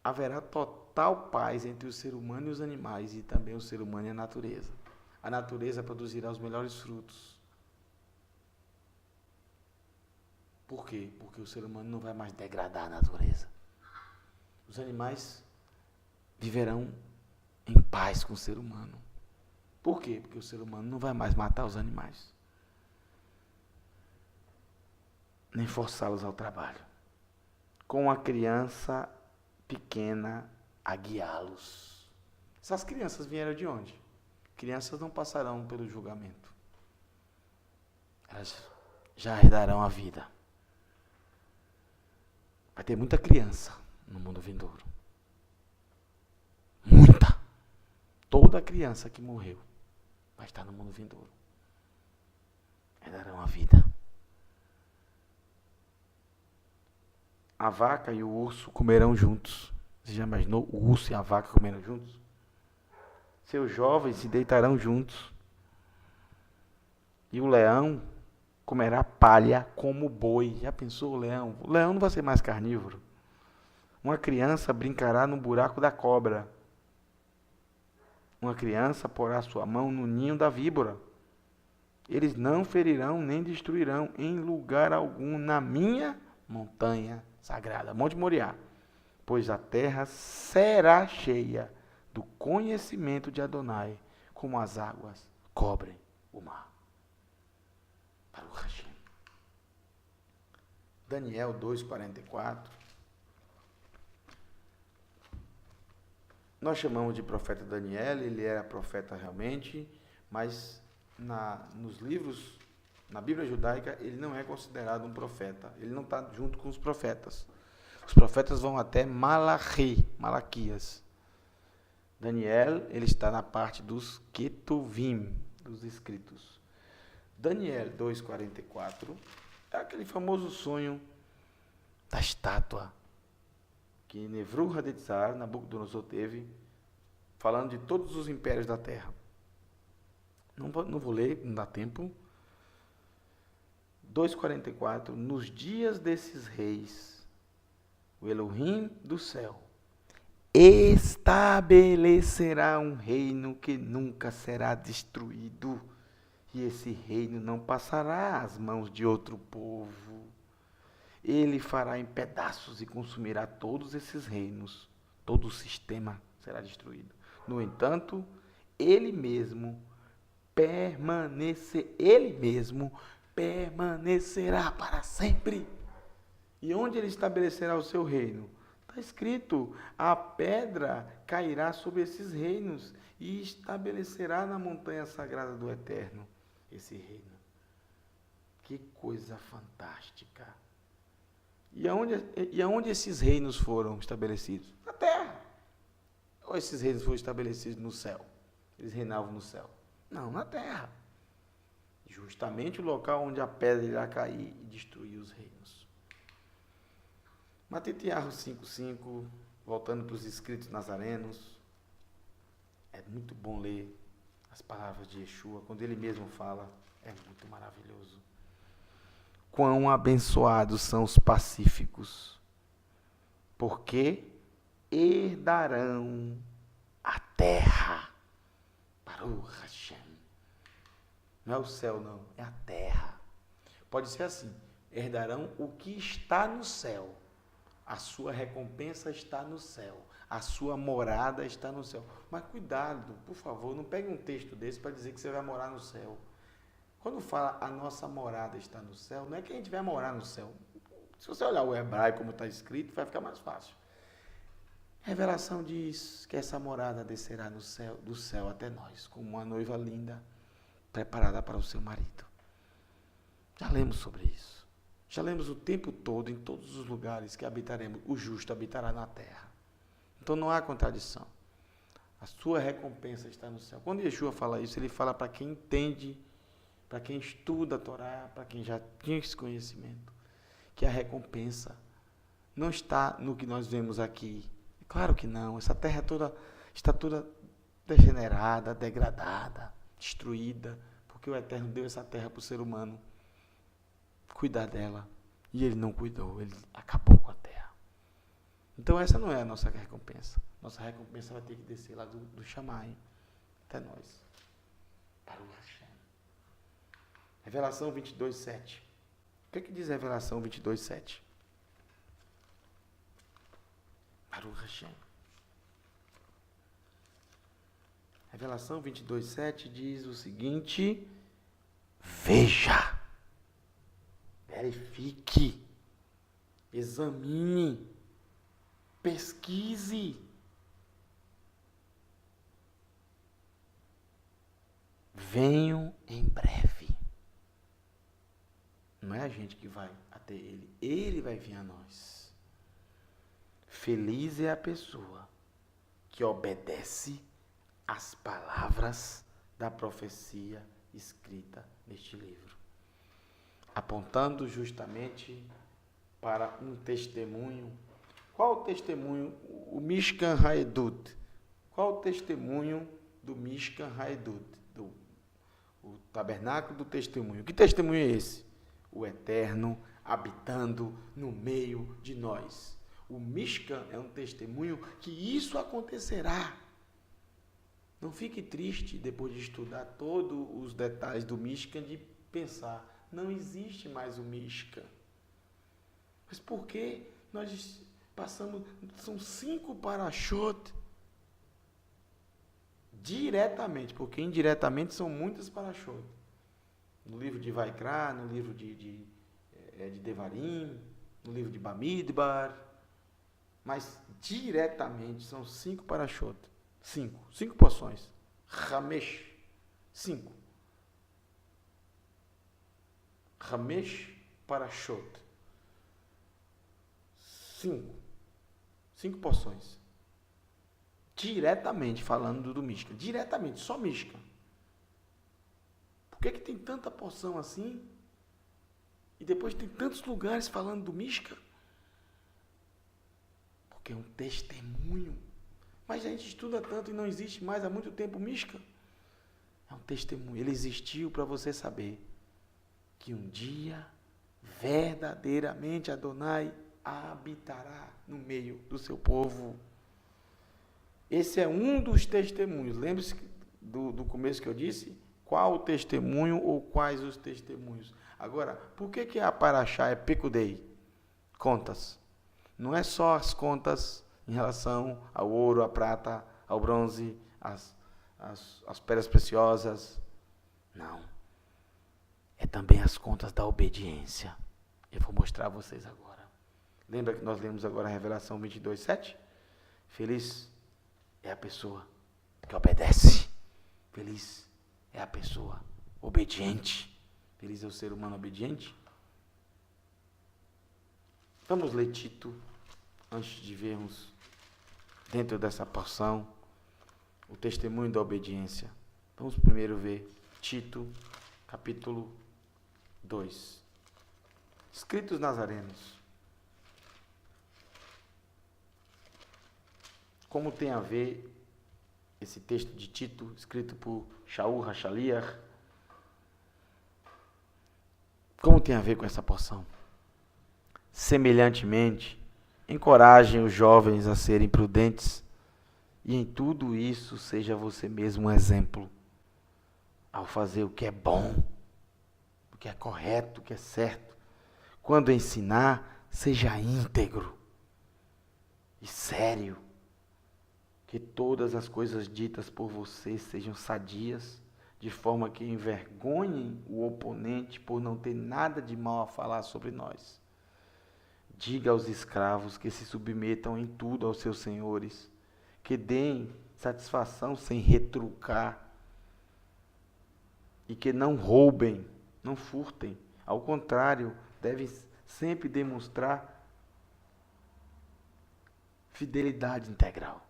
Haverá total paz entre o ser humano e os animais, e também o ser humano e a natureza. A natureza produzirá os melhores frutos. Por quê? Porque o ser humano não vai mais degradar a natureza. Os animais viverão em paz com o ser humano. Por quê? Porque o ser humano não vai mais matar os animais, nem forçá-los ao trabalho. Com a criança pequena a guiá-los. Essas crianças vieram de onde? Crianças não passarão pelo julgamento. Elas já herdarão a vida. Vai ter muita criança no mundo vindouro. Muita. Toda criança que morreu vai estar no mundo vindouro. Herdarão a vida. A vaca e o urso comerão juntos. Você já imaginou o urso e a vaca comendo juntos? Seus jovens se deitarão juntos. E o leão comerá palha como boi. Já pensou o leão? O leão não vai ser mais carnívoro. Uma criança brincará no buraco da cobra. Uma criança porá sua mão no ninho da víbora. Eles não ferirão nem destruirão em lugar algum na minha montanha sagrada, Monte Moriá, pois a terra será cheia do conhecimento de Adonai, como as águas cobrem o mar. Baruch Hashem. Daniel 2:44. Nós chamamos de profeta Daniel, ele era profeta realmente, mas nos livros, na Bíblia judaica, ele não é considerado um profeta, ele não está junto com os profetas. Os profetas vão até Malaquias. Daniel, ele está na parte dos Ketuvim, dos escritos. Daniel 2:44 é aquele famoso sonho da estátua que Nebuchadnezzar, Nabucodonosor, teve, falando de todos os impérios da terra. Não vou ler, não dá tempo. 2:44, nos dias desses reis, o Elohim do céu estabelecerá um reino que nunca será destruído, e esse reino não passará às mãos de outro povo. Ele fará em pedaços e consumirá todos esses reinos. Todo o sistema será destruído. No entanto, ele mesmo permanecerá para sempre. E onde ele estabelecerá o seu reino? Está escrito, a pedra cairá sobre esses reinos e estabelecerá na montanha sagrada do Eterno esse reino. Que coisa fantástica! E aonde esses reinos foram estabelecidos? Na terra. Ou esses reinos foram estabelecidos no céu? Eles reinavam no céu? Não, na terra. Justamente o local onde a pedra irá cair e destruir os reinos. Matitiarro 5,5, voltando para os escritos nazarenos, é muito bom ler as palavras de Yeshua, quando ele mesmo fala, é muito maravilhoso. Quão abençoados são os pacíficos, porque herdarão a terra. Baruch Hashem. Não é o céu, não, é a terra. Pode ser assim, herdarão o que está no céu. A sua recompensa está no céu. A sua morada está no céu. Mas cuidado, por favor, não pegue um texto desse para dizer que você vai morar no céu. Quando fala a nossa morada está no céu, não é que a gente vai morar no céu. Se você olhar o hebraico como está escrito, vai ficar mais fácil. Revelação diz que essa morada descerá no céu, do céu até nós, como uma noiva linda, preparada para o seu marido. Já lemos sobre isso. Já lemos o tempo todo, em todos os lugares que habitaremos, o justo habitará na terra. Então não há contradição. A sua recompensa está no céu. Quando Yeshua fala isso, ele fala para quem entende, para quem estuda a Torá, para quem já tinha esse conhecimento, que a recompensa não está no que nós vemos aqui. Claro que não. Essa terra está toda degenerada, degradada, destruída, porque o Eterno deu essa terra para o ser humano cuidar dela, e ele não cuidou, ele acabou com a terra. Então essa não é a nossa recompensa. Nossa recompensa vai ter que descer lá do Shammai até nós. Baruch Hashem. Revelação 22:7. O que diz Revelação 22:7? Baruch Hashem. Revelação 22:7 diz o seguinte: veja, verifique, examine, pesquise, venham em breve. Não é a gente que vai até ele, ele vai vir a nós. Feliz é a pessoa que obedece às palavras da profecia escrita neste livro, apontando justamente para um testemunho. Qual o testemunho? O Mishkan Haedut. Qual o testemunho do Mishkan Haedut? O tabernáculo do testemunho. Que testemunho é esse? O Eterno habitando no meio de nós. O Mishkan é um testemunho que isso acontecerá. Não fique triste depois de estudar todos os detalhes do Mishkan, de pensar, não existe mais o Mishkan. Mas por que nós passamos, são 5 parashot diretamente, porque indiretamente são muitas parashot. No livro de Vaikra, no livro de Devarim, no livro de Bamidbar, mas diretamente são 5 parashot. 5 porções. Hamesh, 5. Hamesh parashot. 5 porções. Diretamente falando do Mishkan. Diretamente, só Mishkan. Por que tem tanta porção assim? E depois tem tantos lugares falando do Mishkan? Porque é um testemunho. Mas a gente estuda tanto e não existe mais há muito tempo o Mishkan. É um testemunho. Ele existiu para você saber que um dia, verdadeiramente, Adonai habitará no meio do seu povo. Esse é um dos testemunhos. Lembre-se do começo que eu disse? Qual o testemunho ou quais os testemunhos? Agora, por que a Parashá é Pekudei? Contas. Não é só as contas em relação ao ouro, à prata, ao bronze, às pedras preciosas. Não. É também as contas da obediência. Eu vou mostrar a vocês agora. Lembra que nós lemos agora a Revelação 22:7? Feliz é a pessoa que obedece. Feliz é a pessoa obediente. Feliz é o ser humano obediente. Vamos ler Tito, antes de vermos dentro dessa porção o testemunho da obediência. Vamos primeiro ver Tito, capítulo 2. Escritos nazarenos. Como tem a ver esse texto de Tito, escrito por Shaul Hashaliach? Como tem a ver com essa porção? Semelhantemente, encorajem os jovens a serem prudentes, e em tudo isso seja você mesmo um exemplo, ao fazer o que é bom, o que é correto, o que é certo. Quando ensinar, seja íntegro e sério, que todas as coisas ditas por você sejam sadias, de forma que envergonhem o oponente por não ter nada de mal a falar sobre nós. Diga aos escravos que se submetam em tudo aos seus senhores, que deem satisfação sem retrucar, e que não roubem, não furtem. Ao contrário, devem sempre demonstrar fidelidade integral,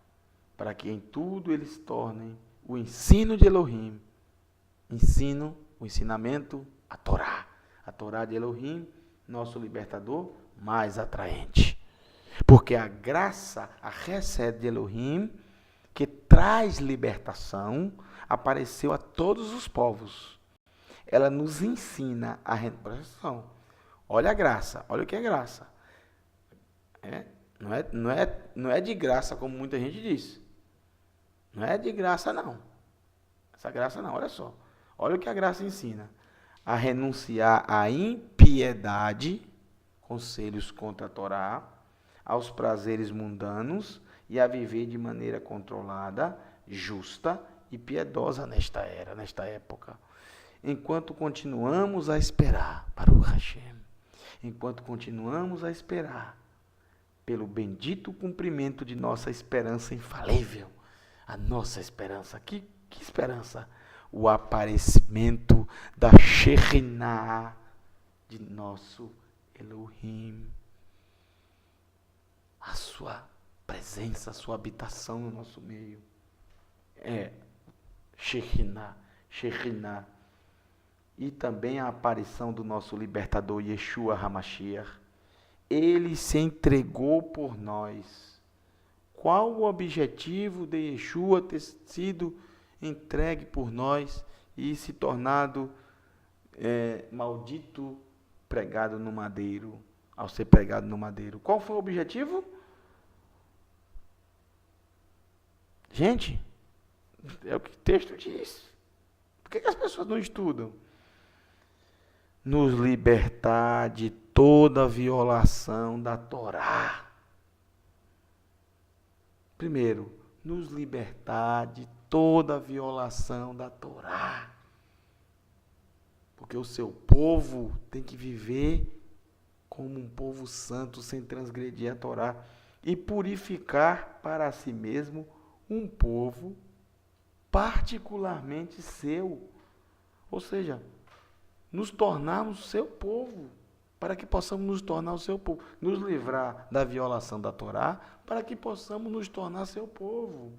para que em tudo eles tornem o ensino de Elohim, o ensinamento, a Torá de Elohim, nosso libertador, mais atraente. Porque a graça, a Hesed de Elohim, que traz libertação, apareceu a todos os povos. Ela nos ensina a renovação. Olha a graça, olha o que é graça. Não é de graça, como muita gente diz. Não é de graça, não. Essa graça não, olha só. Olha o que a graça ensina. A renunciar à impiedade, conselhos contra a Torá, aos prazeres mundanos e a viver de maneira controlada, justa e piedosa nesta época. Enquanto continuamos a esperar, Baruch Hashem, enquanto continuamos a esperar pelo bendito cumprimento de nossa esperança infalível, a nossa esperança, que esperança? O aparecimento da Shekhinah de nosso Elohim, a sua presença, a sua habitação no nosso meio. Shekhinah. E também a aparição do nosso libertador Yeshua HaMashiach. Ele se entregou por nós. Qual o objetivo de Yeshua ter sido entregue por nós e se tornado maldito, pregado no madeiro, ao ser pregado no madeiro? Qual foi o objetivo? Gente, é o que o texto diz. Por que as pessoas não estudam? Nos libertar de toda violação da Torá. Primeiro, nos libertar de toda violação da Torá. Porque o seu povo tem que viver como um povo santo, sem transgredir a Torá, e purificar para si mesmo um povo particularmente seu. Ou seja, nos tornarmos seu povo, para que possamos nos tornar o seu povo. Nos livrar da violação da Torá, para que possamos nos tornar seu povo.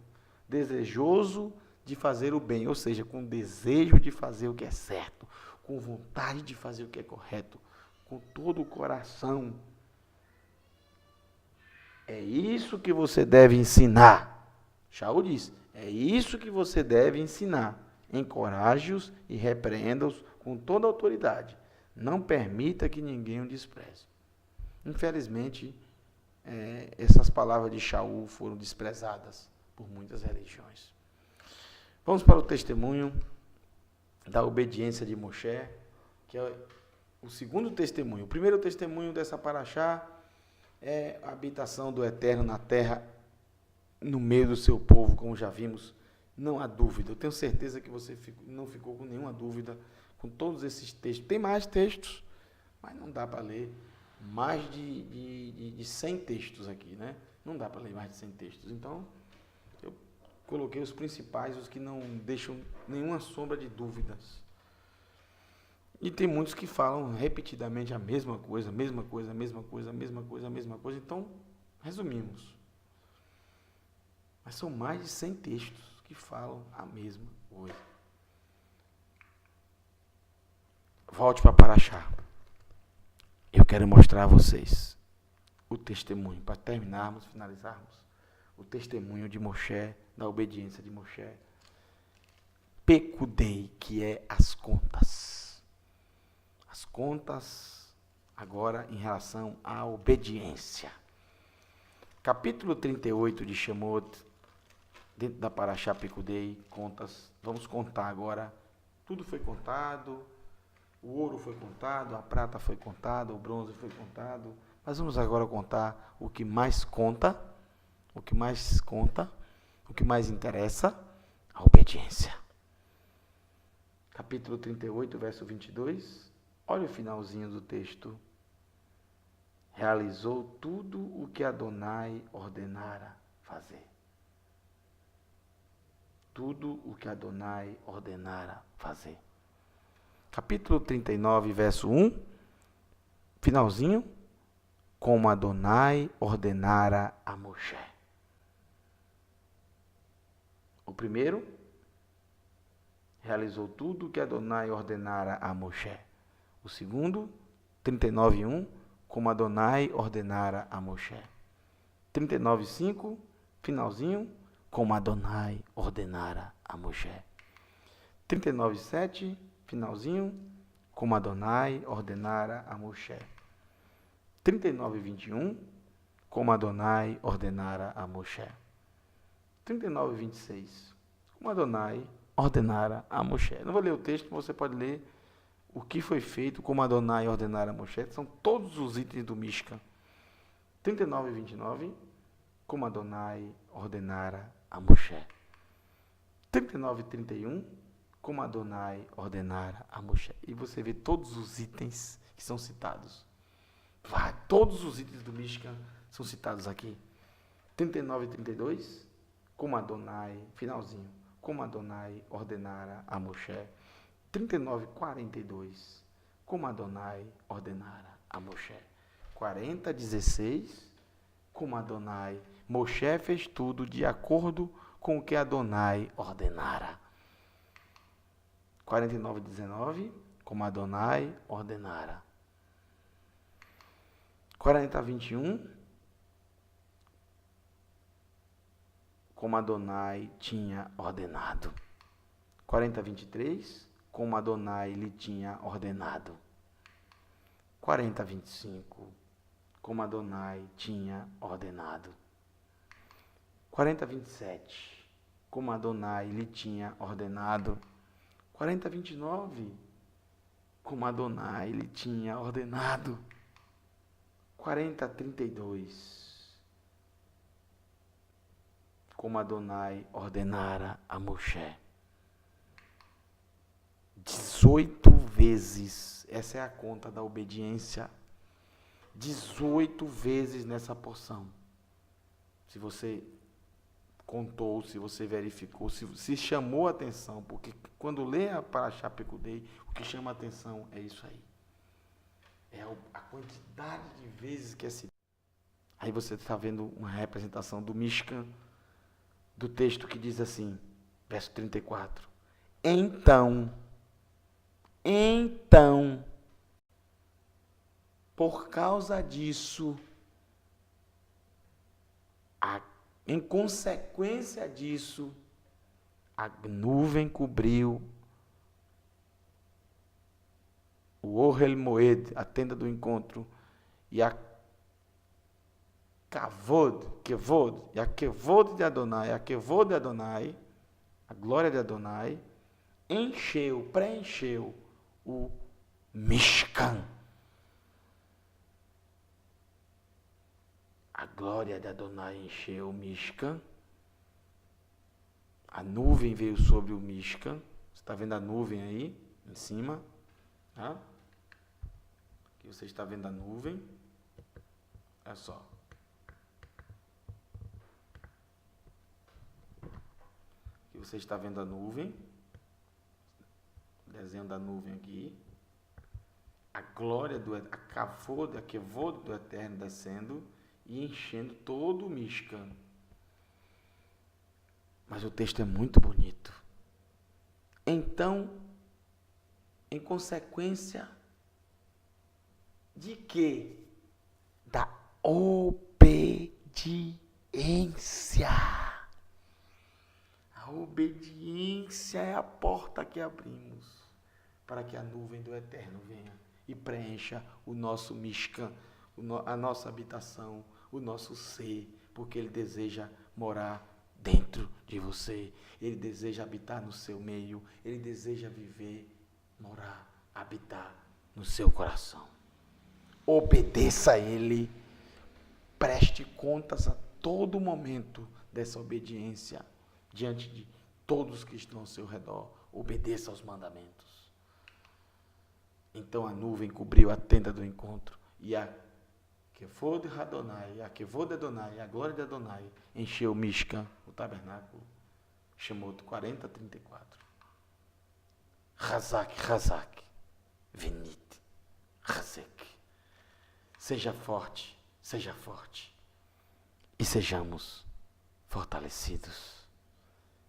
Desejoso de fazer o bem, ou seja, com desejo de fazer o que é certo, com vontade de fazer o que é correto, com todo o coração. É isso que você deve ensinar. Shaul diz, é isso que você deve ensinar. Encoraje-os e repreenda-os com toda a autoridade. Não permita que ninguém o despreze. Infelizmente, essas palavras de Shaul foram desprezadas por muitas religiões. Vamos para o testemunho da obediência de Moshe, que é o segundo testemunho. O primeiro testemunho dessa paraxá é a habitação do Eterno na terra, no meio do seu povo, como já vimos. Não há dúvida, eu tenho certeza que você não ficou com nenhuma dúvida com todos esses textos. Tem mais textos, mas não dá para ler mais de 100 textos aqui, né? Não dá para ler mais de 100 textos. Então, eu coloquei os principais, os que não deixam nenhuma sombra de dúvidas. E tem muitos que falam repetidamente a mesma coisa, a mesma coisa, a mesma coisa, a mesma coisa, a mesma coisa. Então, resumimos. Mas são mais de 100 textos que falam a mesma coisa. Volte para Paraxá. Eu quero mostrar a vocês o testemunho, para terminarmos, finalizarmos, o testemunho de Moshe, da obediência de Moshe. Pekudei, que é as contas. As contas agora em relação à obediência. Capítulo 38 de Shemot, dentro da Paraxá Pekudei, contas. Vamos contar agora. Tudo foi contado. O ouro foi contado, a prata foi contada, o bronze foi contado. Mas vamos agora contar o que mais conta, o que mais conta, o que mais interessa, a obediência. Capítulo 38, verso 22. Olha o finalzinho do texto. Realizou tudo o que Adonai ordenara fazer. Tudo o que Adonai ordenara fazer. Capítulo 39, verso 1, finalzinho, como Adonai ordenara a Moshe. O primeiro, realizou tudo que Adonai ordenara a Moshe. O segundo, 39, 1, como Adonai ordenara a Moshe. 39, 5, finalzinho, como Adonai ordenara a Moshe. 39, 7, finalzinho, como Adonai ordenara a Moshe. 39, 21, como Adonai ordenara a Moshe. 39, 26, como Adonai ordenara a Moshe. Não vou ler o texto, você pode ler o que foi feito, como Adonai ordenara a Moshe. São todos os itens do Mishkan. 39, 29, como Adonai ordenara a Moshe. 39, 31, como Adonai ordenara a Moshe. E você vê todos os itens que são citados. Todos os itens do Mishkan são citados aqui. 39 e 32, como Adonai, finalzinho, como Adonai ordenara a Moshe. 39 e 42, como Adonai ordenara a Moshe. 40, 16, como Adonai, Moshe fez tudo de acordo com o que Adonai ordenara. 49, 19, como Adonai ordenara. 40, 21, como Adonai tinha ordenado. 40, 23, como Adonai lhe tinha ordenado. 40, 25, como Adonai tinha ordenado. 40, 27, como Adonai lhe tinha ordenado. 40, 29, como Adonai lhe tinha ordenado. 40, 32, como Adonai ordenara a Moshe. 18 vezes, essa é a conta da obediência. 18 vezes nessa porção. Se você contou, se você verificou, se chamou a atenção, porque quando lê a Paraxá Pekudei, o que chama a atenção é isso aí. É a quantidade de vezes que é citado. Aí você está vendo uma representação do Mishkan, do texto que diz assim, verso 34. Então, por causa disso, em consequência disso, a nuvem cobriu o Ohel Moed, a tenda do encontro, e a Kavod de Adonai, a Kevod de Adonai, a glória de Adonai, preencheu o Mishkan. A glória de Adonai encheu o Mishkan. A nuvem veio sobre o Mishkan. Você está vendo a nuvem aí, em cima? Tá? Aqui você está vendo a nuvem. Olha só. Aqui você está vendo a nuvem. Desenho da nuvem aqui. A glória a kavod do Eterno descendo e enchendo todo o Mishkan. Mas o texto é muito bonito. Então, em consequência de quê? Da obediência. A obediência é a porta que abrimos para que a nuvem do Eterno venha e preencha o nosso Mishkan, a nossa habitação, o nosso ser, porque Ele deseja morar dentro de você. Ele deseja habitar no seu meio. Ele deseja viver, morar, habitar no seu coração. Obedeça a Ele. Preste contas a todo momento dessa obediência diante de todos que estão ao seu redor. Obedeça aos mandamentos. Então a nuvem cobriu a tenda do encontro e a Kevod Adonai, a glória de Adonai, encheu o Mishkan, o tabernáculo, Shemot 40:34. Hazak, venite, Hazek. Seja forte e sejamos fortalecidos.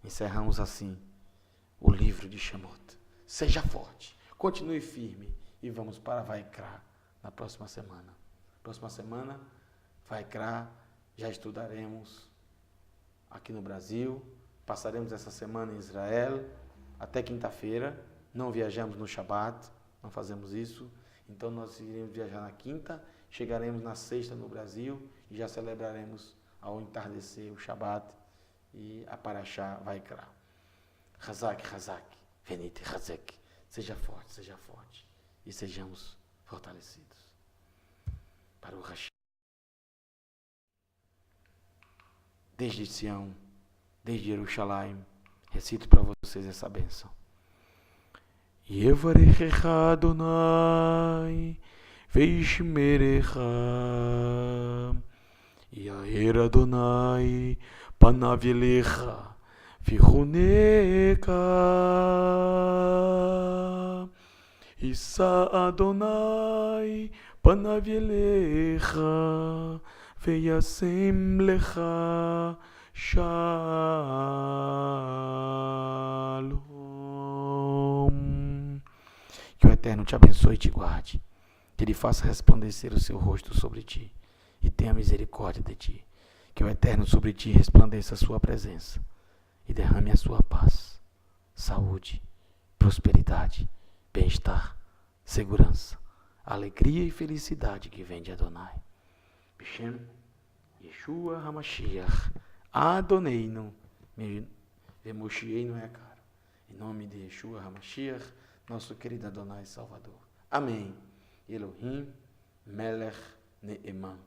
Encerramos assim o livro de Shemot. Seja forte, continue firme e vamos para Vaikra na próxima semana. Próxima semana, Vaikra, já estudaremos aqui no Brasil, passaremos essa semana em Israel, até quinta-feira, não viajamos no Shabat, não fazemos isso, então nós iremos viajar na quinta, chegaremos na sexta no Brasil e já celebraremos ao entardecer o Shabat e a Parashá Vaikra. Hazak, venite, Hazek, seja forte e sejamos fortalecidos. Para o Hashem. Desde Sião, desde Jerusalém, recito para vocês essa bênção. Yevarechecha Adonai, veishmerecha, Yair Adonai, panav elecha, vichuneka, Issa Adonai, panav elecha, veyasem lecha shalom. Que o Eterno te abençoe e te guarde, que Ele faça resplandecer o seu rosto sobre ti e tenha misericórdia de ti. Que o Eterno sobre ti resplandeça a sua presença e derrame a sua paz, saúde, prosperidade, bem-estar, segurança, alegria e felicidade que vem de Adonai. Bishem, Yeshua HaMashiach, Adoneinu, Moshiach não é caro. Em nome de Yeshua HaMashiach, nosso querido Adonai Salvador. Amém. Elohim, Melech Ne'eman.